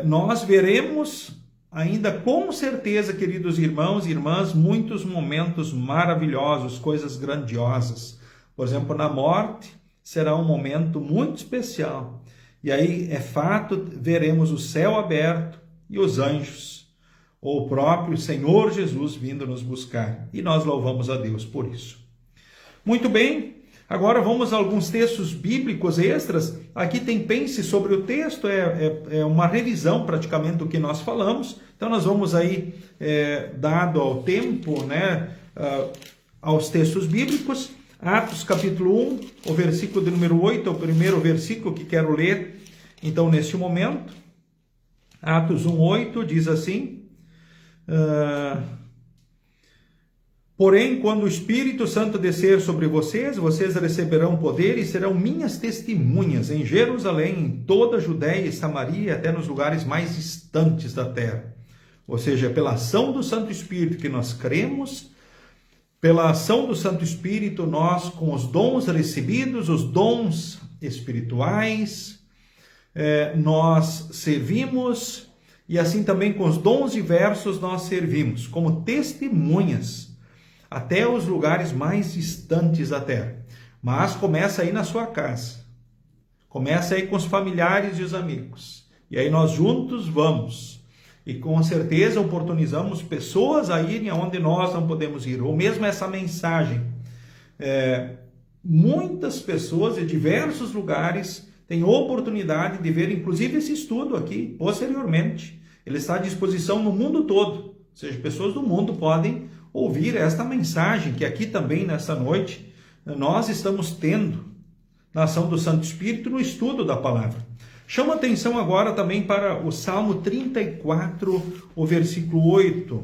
Nós veremos ainda com certeza, queridos irmãos e irmãs, muitos momentos maravilhosos, coisas grandiosas. Por exemplo, na morte será um momento muito especial. E aí é fato, veremos o céu aberto e os anjos, ou o próprio Senhor Jesus vindo nos buscar. E nós louvamos a Deus por isso. Muito bem, agora vamos a alguns textos bíblicos extras. Aqui tem pense sobre o texto, é uma revisão praticamente do que nós falamos. Então nós vamos aí, dado ao tempo, né, aos textos bíblicos. Atos capítulo 1, o versículo de número 8, é o primeiro versículo que quero ler, então, neste momento. Atos 1, 8 diz assim: porém, quando o Espírito Santo descer sobre vocês, vocês receberão poder e serão minhas testemunhas em Jerusalém, em toda a Judéia e Samaria, até nos lugares mais distantes da terra. Ou seja, pela ação do Santo Espírito que nós cremos, pela ação do Santo Espírito, nós, com os dons recebidos, os dons espirituais, nós servimos, e assim também com os dons diversos nós servimos, como testemunhas, até os lugares mais distantes da terra. Mas começa aí na sua casa, começa aí com os familiares e os amigos, e aí nós juntos vamos. E com certeza oportunizamos pessoas a irem aonde nós não podemos ir. Ou mesmo essa mensagem. Muitas pessoas de diversos lugares têm oportunidade de ver, inclusive, esse estudo aqui, posteriormente. Ele está à disposição no mundo todo. Ou seja, pessoas do mundo podem ouvir esta mensagem, que aqui também, nessa noite, nós estamos tendo na ação do Santo Espírito no estudo da palavra. Chama atenção agora também para o Salmo 34, o versículo 8.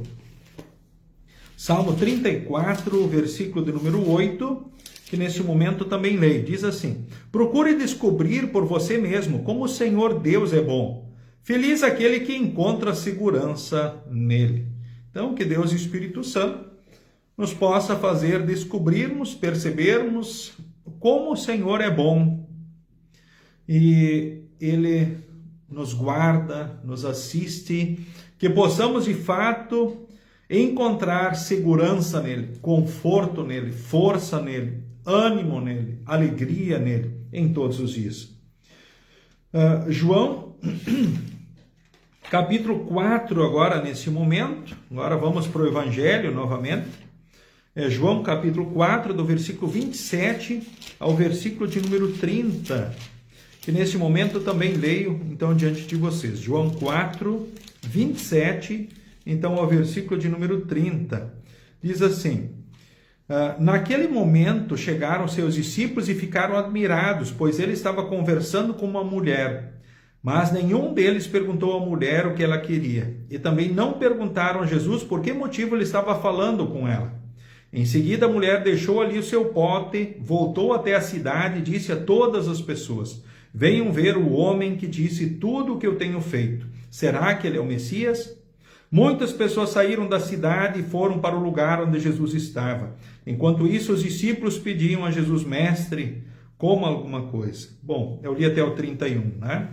Salmo 34, versículo de número 8, que nesse momento também leio. Diz assim: procure descobrir por você mesmo como o Senhor Deus é bom. Feliz aquele que encontra segurança nele. Então, que Deus e o Espírito Santo nos possa fazer descobrirmos, percebermos como o Senhor é bom. E Ele nos guarda, nos assiste, que possamos de fato encontrar segurança nele, conforto nele, força nele, ânimo nele, alegria nele, em todos os dias. João, capítulo 4 agora, nesse momento, agora vamos para o Evangelho novamente. João, capítulo 4, do versículo 27 ao versículo de número 30. Que nesse momento eu também leio, então, diante de vocês. João 4, 27, então, ao versículo de número 30. Diz assim: naquele momento chegaram seus discípulos e ficaram admirados, pois ele estava conversando com uma mulher. Mas nenhum deles perguntou à mulher o que ela queria. E também não perguntaram a Jesus por que motivo ele estava falando com ela. Em seguida, a mulher deixou ali o seu pote, voltou até a cidade e disse a todas as pessoas: venham ver o homem que disse tudo o que eu tenho feito. Será que ele é o Messias? Muitas pessoas saíram da cidade e foram para o lugar onde Jesus estava. Enquanto isso, os discípulos pediam a Jesus: mestre, coma alguma coisa. Bom, eu li até o 31, né?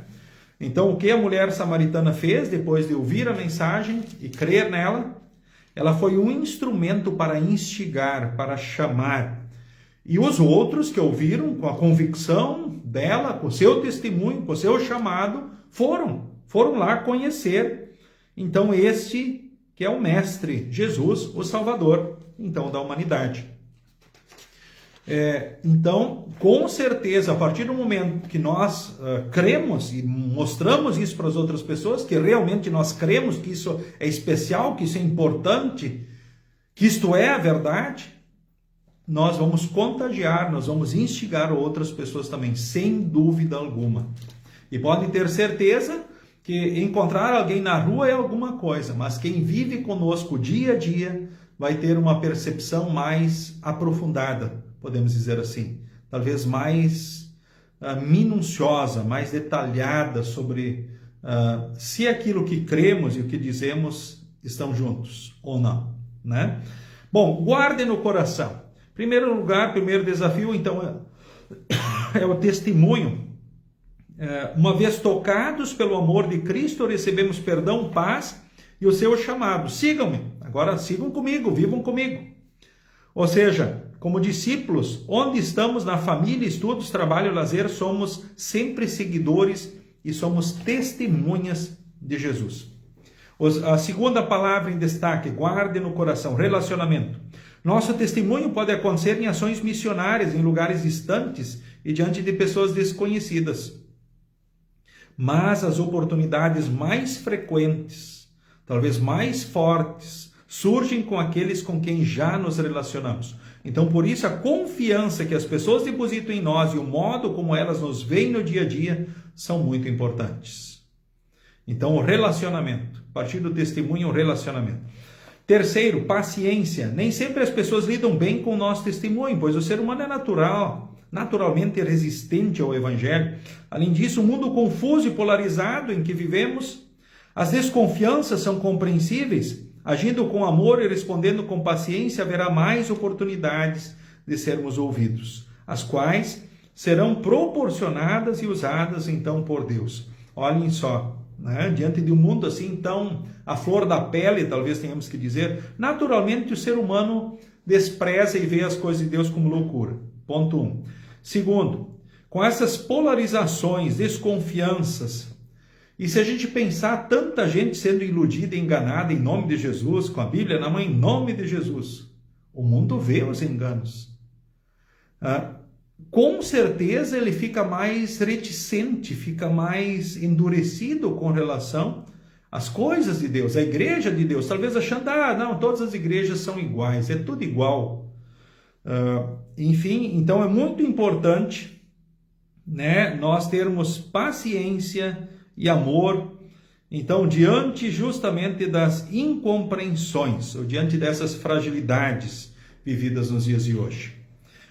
Então, o que a mulher samaritana fez depois de ouvir a mensagem e crer nela? Ela foi um instrumento para instigar, para chamar. E os outros que ouviram, com a convicção dela, com o seu testemunho, com o seu chamado, foram lá conhecer. Então, este que é o Mestre, Jesus, o Salvador, então, da humanidade. Então, com certeza, a partir do momento que nós cremos e mostramos isso para as outras pessoas, que realmente nós cremos que isso é especial, que isso é importante, que isto é a verdade, nós vamos contagiar, nós vamos instigar outras pessoas também, sem dúvida alguma. E podem ter certeza que encontrar alguém na rua é alguma coisa, mas quem vive conosco dia a dia vai ter uma percepção mais aprofundada, podemos dizer assim, talvez mais minuciosa, mais detalhada sobre se aquilo que cremos e o que dizemos estão juntos ou não, né? Bom, guardem no coração. Primeiro lugar, primeiro desafio, então, é o testemunho. Uma vez tocados pelo amor de Cristo, recebemos perdão, paz e o seu chamado. Sigam-me, agora sigam comigo, vivam comigo. Ou seja, como discípulos, onde estamos na família, estudos, trabalho, lazer, somos sempre seguidores e somos testemunhas de Jesus. A segunda palavra em destaque, guarde no coração, relacionamento. Nosso testemunho pode acontecer em ações missionárias, em lugares distantes e diante de pessoas desconhecidas. Mas as oportunidades mais frequentes, talvez mais fortes, surgem com aqueles com quem já nos relacionamos. Então, por isso, a confiança que as pessoas depositam em nós e o modo como elas nos veem no dia a dia são muito importantes. Então, o relacionamento, a partir do testemunho, o relacionamento. Terceiro, paciência. Nem sempre as pessoas lidam bem com o nosso testemunho, pois o ser humano é naturalmente resistente ao Evangelho. Além disso, o mundo confuso e polarizado em que vivemos, as desconfianças são compreensíveis. Agindo com amor e respondendo com paciência, haverá mais oportunidades de sermos ouvidos, as quais serão proporcionadas e usadas então por Deus. Olhem só, né? Diante de um mundo assim tão à flor da pele, talvez tenhamos que dizer, naturalmente o ser humano despreza e vê as coisas de Deus como loucura. Ponto 1. Segundo, com essas polarizações, desconfianças, e se a gente pensar tanta gente sendo iludida e enganada em nome de Jesus, com a Bíblia na mão, em nome de Jesus, o mundo vê os enganos. Com certeza ele fica mais reticente, fica mais endurecido com relação às coisas de Deus, à igreja de Deus, talvez achando, não, todas as igrejas são iguais, é tudo igual. Enfim, então é muito importante, né, nós termos paciência e amor, então, diante justamente das incompreensões, ou diante dessas fragilidades vividas nos dias de hoje.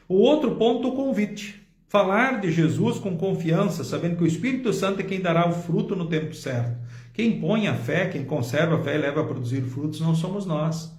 O outro ponto, o convite. Falar de Jesus com confiança, sabendo que o Espírito Santo é quem dará o fruto no tempo certo. Quem põe a fé, quem conserva a fé e leva a produzir frutos, não somos nós.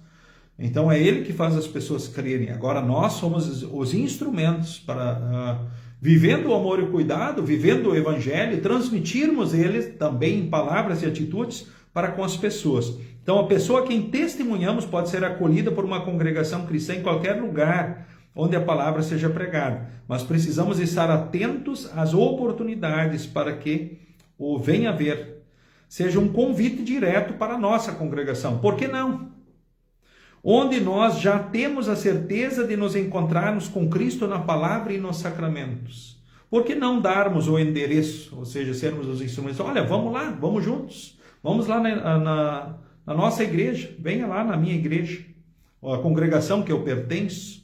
Então, é Ele que faz as pessoas crerem. Agora, nós somos os instrumentos para... vivendo o amor e o cuidado, vivendo o Evangelho, transmitirmos ele também em palavras e atitudes para com as pessoas. Então, a pessoa a quem testemunhamos pode ser acolhida por uma congregação cristã em qualquer lugar onde a palavra seja pregada. Mas precisamos estar atentos às oportunidades para que o venha ver seja um convite direto para a nossa congregação. Por que não? Onde nós já temos a certeza de nos encontrarmos com Cristo na palavra e nos sacramentos. Por que não darmos o endereço, ou seja, sermos os instrumentos? Olha, vamos lá, vamos juntos, vamos lá na nossa igreja, venha lá na minha igreja, ou a congregação que eu pertenço,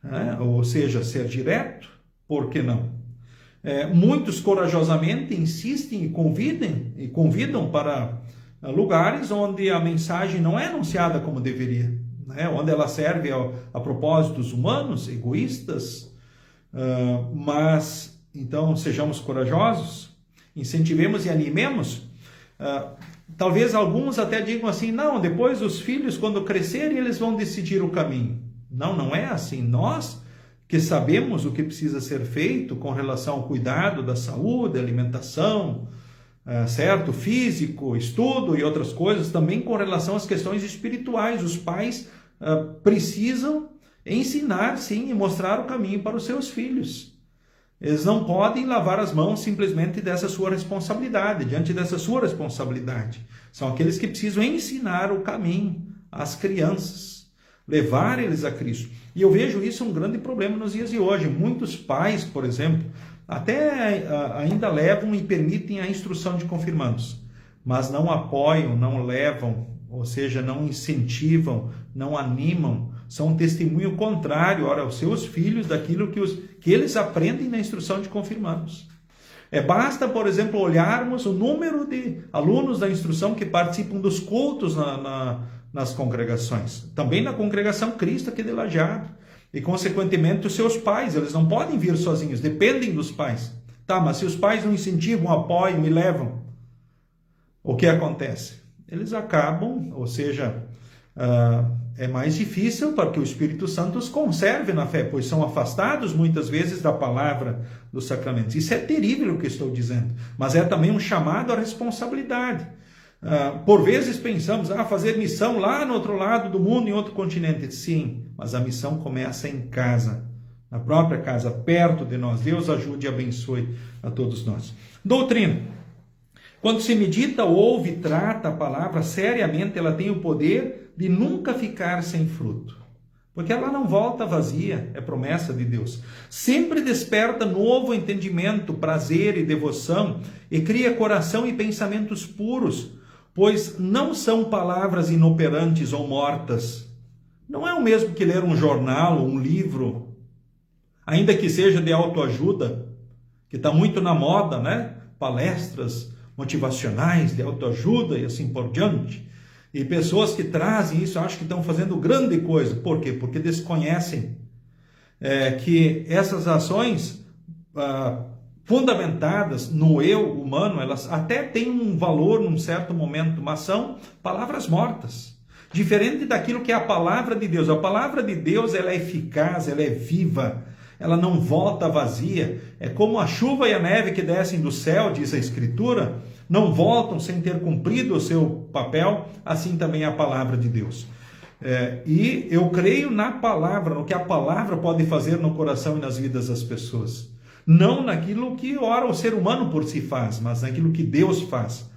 né? Ou seja, ser direto, por que não? Muitos corajosamente insistem e convidam para lugares onde a mensagem não é anunciada como deveria. Onde ela serve a propósitos humanos, egoístas, mas então sejamos corajosos, incentivemos e animemos. Talvez alguns até digam assim, não, depois os filhos quando crescerem eles vão decidir o caminho. Não é assim. Nós que sabemos o que precisa ser feito com relação ao cuidado da saúde, alimentação, certo? Físico, estudo e outras coisas, também com relação às questões espirituais. Os pais precisam ensinar, sim, e mostrar o caminho para os seus filhos. Eles não podem lavar as mãos simplesmente dessa sua responsabilidade, diante dessa sua responsabilidade. São aqueles que precisam ensinar o caminho às crianças, levar eles a Cristo. E eu vejo isso um grande problema nos dias de hoje. Muitos pais, por exemplo, até ainda levam e permitem a instrução de confirmandos, mas não apoiam, não levam, ou seja, não incentivam, não animam, são um testemunho contrário aos seus filhos daquilo que eles aprendem na instrução de confirmandos. Basta, por exemplo, olharmos o número de alunos da instrução que participam dos cultos nas congregações, também na congregação Cristo aqui de Lajeado, e consequentemente os seus pais, eles não podem vir sozinhos, dependem dos pais. Mas se os pais não incentivam, apoiam e levam, o que acontece? Eles acabam, ou seja, é mais difícil para que o Espírito Santo os conserve na fé, pois são afastados muitas vezes da palavra dos sacramentos. Isso é terrível o que estou dizendo, mas é também um chamado à responsabilidade. Por vezes pensamos, fazer missão lá no outro lado do mundo, em outro continente. Sim, mas a missão começa em casa, na própria casa, perto de nós. Deus ajude e abençoe a todos nós. Doutrina. Quando se medita, ouve e trata a palavra seriamente, ela tem o poder de nunca ficar sem fruto. porque ela não volta vazia, é promessa de Deus. Sempre desperta novo entendimento, prazer e devoção, e cria coração e pensamentos puros, pois não são palavras inoperantes ou mortas. Não é o mesmo que ler um jornal ou um livro, ainda que seja de autoajuda, que está muito na moda, né? Palestras motivacionais de autoajuda e assim por diante. E pessoas que trazem isso acham que estão fazendo grande coisa. Por quê? Porque desconhecem que essas ações fundamentadas no eu humano, elas até têm um valor num certo momento, mas são palavras mortas. Diferente daquilo que é a palavra de Deus. A palavra de Deus, ela é eficaz, ela é viva, ela não volta vazia. É como a chuva e a neve que descem do céu, diz a Escritura, não voltam sem ter cumprido o seu papel, assim também é a palavra de Deus. E eu creio na palavra, no que a palavra pode fazer no coração e nas vidas das pessoas. Não naquilo que ora o ser humano por si faz, mas naquilo que Deus faz.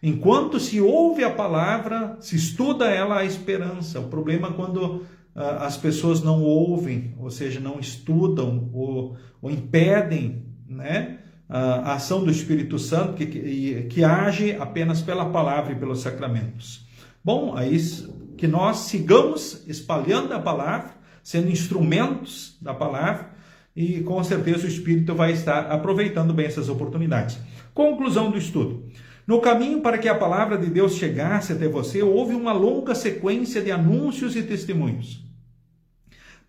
Enquanto se ouve a palavra, se estuda ela, há esperança. O problema é quando as pessoas não ouvem, ou seja, não estudam ou impedem, né, a ação do Espírito Santo, que age apenas pela palavra e pelos sacramentos. Bom, é isso, que nós sigamos espalhando a palavra, sendo instrumentos da palavra, e com certeza o Espírito vai estar aproveitando bem essas oportunidades. Conclusão do estudo. No caminho para que a palavra de Deus chegasse até você, houve uma longa sequência de anúncios e testemunhos.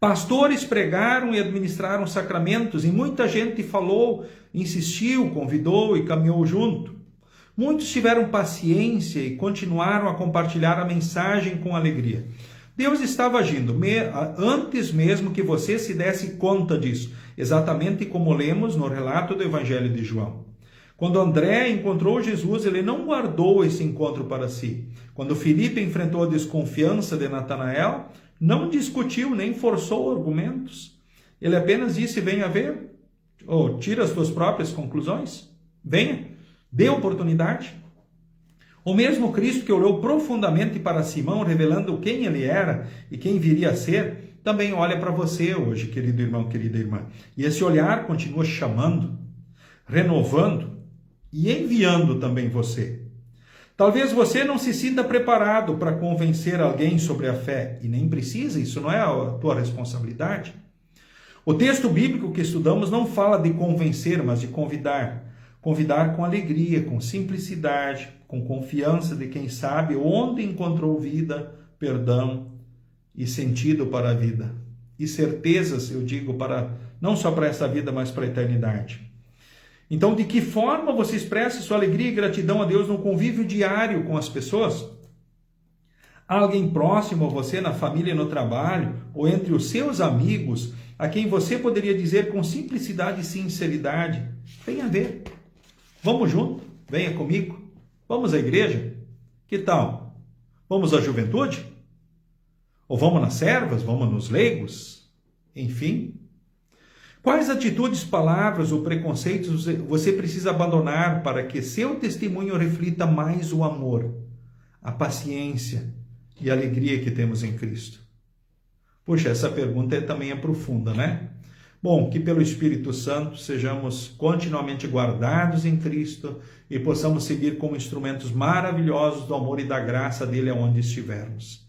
Pastores pregaram e administraram sacramentos, e muita gente falou, insistiu, convidou e caminhou junto. Muitos tiveram paciência e continuaram a compartilhar a mensagem com alegria. Deus estava agindo antes mesmo que você se desse conta disso, exatamente como lemos no relato do Evangelho de João. Quando André encontrou Jesus, ele não guardou esse encontro para si. Quando Filipe enfrentou a desconfiança de Natanael, não discutiu nem forçou argumentos. Ele apenas disse: venha ver, ou tira as suas próprias conclusões. Venha, dê oportunidade. O mesmo Cristo que olhou profundamente para Simão, revelando quem ele era e quem viria a ser, também olha para você hoje, querido irmão, querida irmã. E esse olhar continua chamando, renovando e enviando também você. Talvez você não se sinta preparado para convencer alguém sobre a fé, e nem precisa, isso não é a tua responsabilidade. O texto bíblico que estudamos não fala de convencer, mas de convidar. Convidar com alegria, com simplicidade, com confiança de quem sabe onde encontrou vida, perdão e sentido para a vida. E certezas, eu digo, não só para essa vida, mas para a eternidade. Então, de que forma você expressa sua alegria e gratidão a Deus no convívio diário com as pessoas? Há alguém próximo a você, na família e no trabalho, ou entre os seus amigos, a quem você poderia dizer com simplicidade e sinceridade: venha ver, vamos junto, venha comigo, vamos à igreja? Que tal? Vamos à juventude? Ou vamos nas servas, vamos nos leigos? Enfim. Quais atitudes, palavras ou preconceitos você precisa abandonar para que seu testemunho reflita mais o amor, a paciência e a alegria que temos em Cristo? Puxa, essa pergunta também é profunda, né? Bom, que pelo Espírito Santo sejamos continuamente guardados em Cristo e possamos seguir como instrumentos maravilhosos do amor e da graça dele aonde estivermos.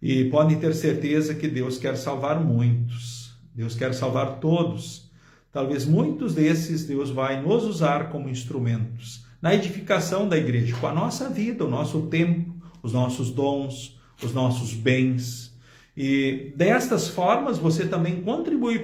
E podem ter certeza que Deus quer salvar muitos. Deus quer salvar todos. Talvez muitos desses Deus vai nos usar como instrumentos na edificação da igreja, com a nossa vida, o nosso tempo, os nossos dons, os nossos bens. E destas formas você também contribui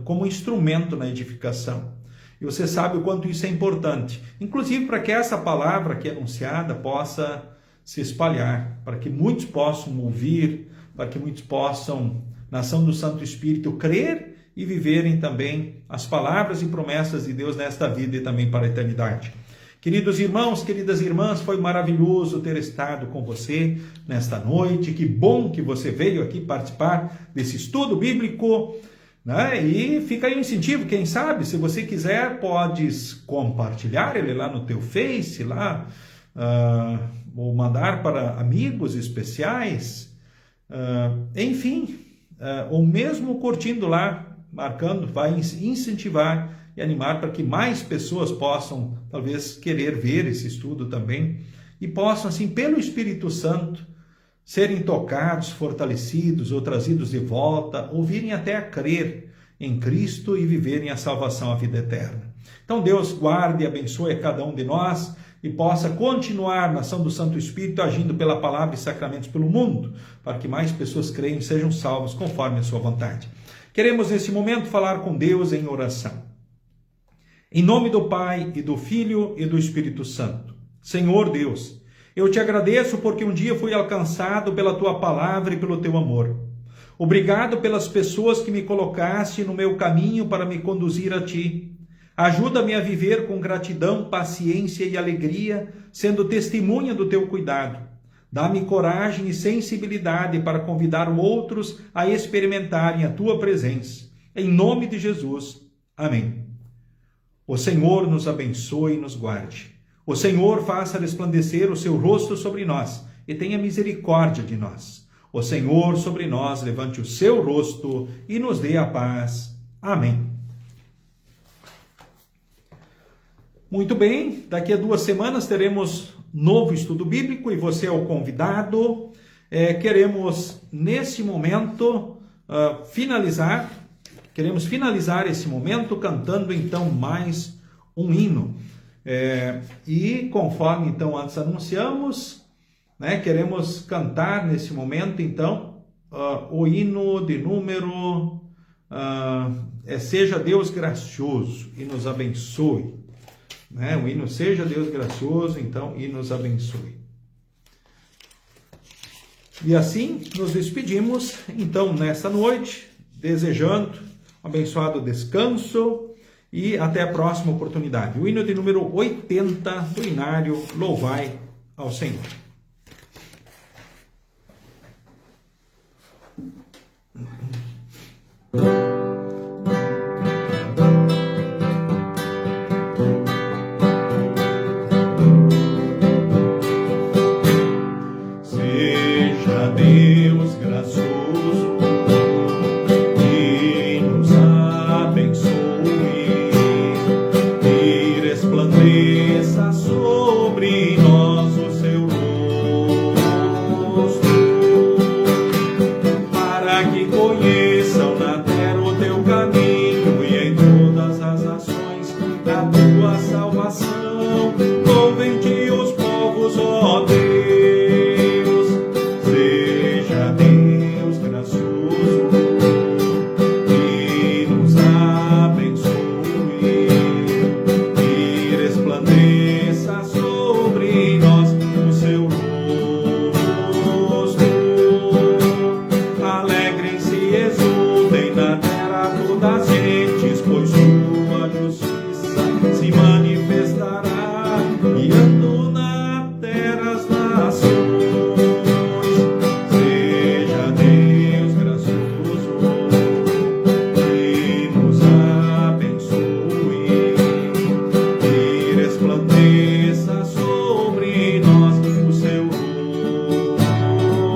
como instrumento na edificação. E você sabe o quanto isso é importante, inclusive para que essa palavra que é anunciada possa se espalhar, para que muitos possam ouvir, para que muitos possam, na ação do Santo Espírito, crer e viverem também as palavras e promessas de Deus nesta vida e também para a eternidade. Queridos irmãos, queridas irmãs, foi maravilhoso ter estado com você nesta noite. Que bom que você veio aqui participar desse estudo bíblico, né? E fica aí um incentivo, quem sabe, se você quiser, podes compartilhar ele lá no teu Face, lá, ou mandar para amigos especiais. Enfim, ou mesmo curtindo lá, marcando, vai incentivar e animar para que mais pessoas possam, talvez, querer ver esse estudo também e possam, assim, pelo Espírito Santo, serem tocados, fortalecidos ou trazidos de volta, ou virem até a crer em Cristo e viverem a salvação, a vida eterna. Então Deus guarde e abençoe a cada um de nós e possa continuar na ação do Santo Espírito, agindo pela palavra e sacramentos pelo mundo, para que mais pessoas creiam e sejam salvos conforme a sua vontade. Queremos nesse momento falar com Deus em oração. Em nome do Pai, e do Filho, e do Espírito Santo. Senhor Deus, eu te agradeço porque um dia fui alcançado pela tua palavra e pelo teu amor. Obrigado pelas pessoas que me colocaste no meu caminho para me conduzir a ti. Ajuda-me a viver com gratidão, paciência e alegria, sendo testemunha do teu cuidado. Dá-me coragem e sensibilidade para convidar outros a experimentarem a tua presença. Em nome de Jesus. Amém. O Senhor nos abençoe e nos guarde. O Senhor faça resplandecer o seu rosto sobre nós e tenha misericórdia de nós. O Senhor sobre nós levante o seu rosto e nos dê a paz. Amém. Muito bem, daqui a 2 semanas teremos novo estudo bíblico e você é o convidado. Queremos, nesse momento, Queremos finalizar esse momento cantando, então, mais um hino. E conforme, então, antes anunciamos, queremos cantar nesse momento, então, o hino de número... Seja Deus gracioso e nos abençoe. O hino Seja Deus gracioso, então, e nos abençoe. E assim, nos despedimos, então, nesta noite, desejando abençoado descanso e até a próxima oportunidade. O hino de número 80 do Inário, Louvai ao Senhor. Seja Deus gracioso e nos abençoe e resplandeça sobre nós o seu rosto, para que conheçam na terra o teu caminho e em todas as nações da tua salvação. Louvem-te os povos, ó Deus. Seja Deus gracioso e nos abençoe e resplandeça sobre nós o seu rosto. Alegrem-se e exultem na terra todas as gentes, pois sua justiça se manifestará, guiando na terra as nações. Seja Deus gracioso e nos abençoe e resplandeça sobre nós o seu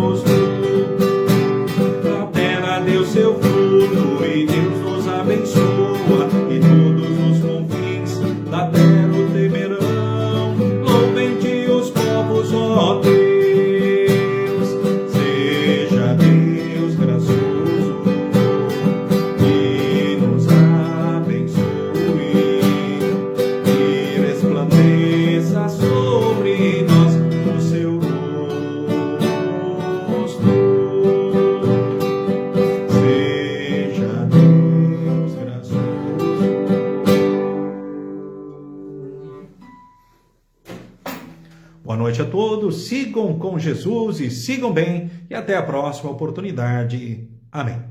rosto. A terra deu seu fruto e Deus nos abençoa, e todos os confins da terra o temerão. Louvem-te os povos, ó Deus. Seja Deus gracioso e nos abençoe e resplandeça sobre nós o seu rosto. Seja Deus gracioso. Boa noite a todos, sigam com Jesus e sigam bem, e até a próxima oportunidade. Amém.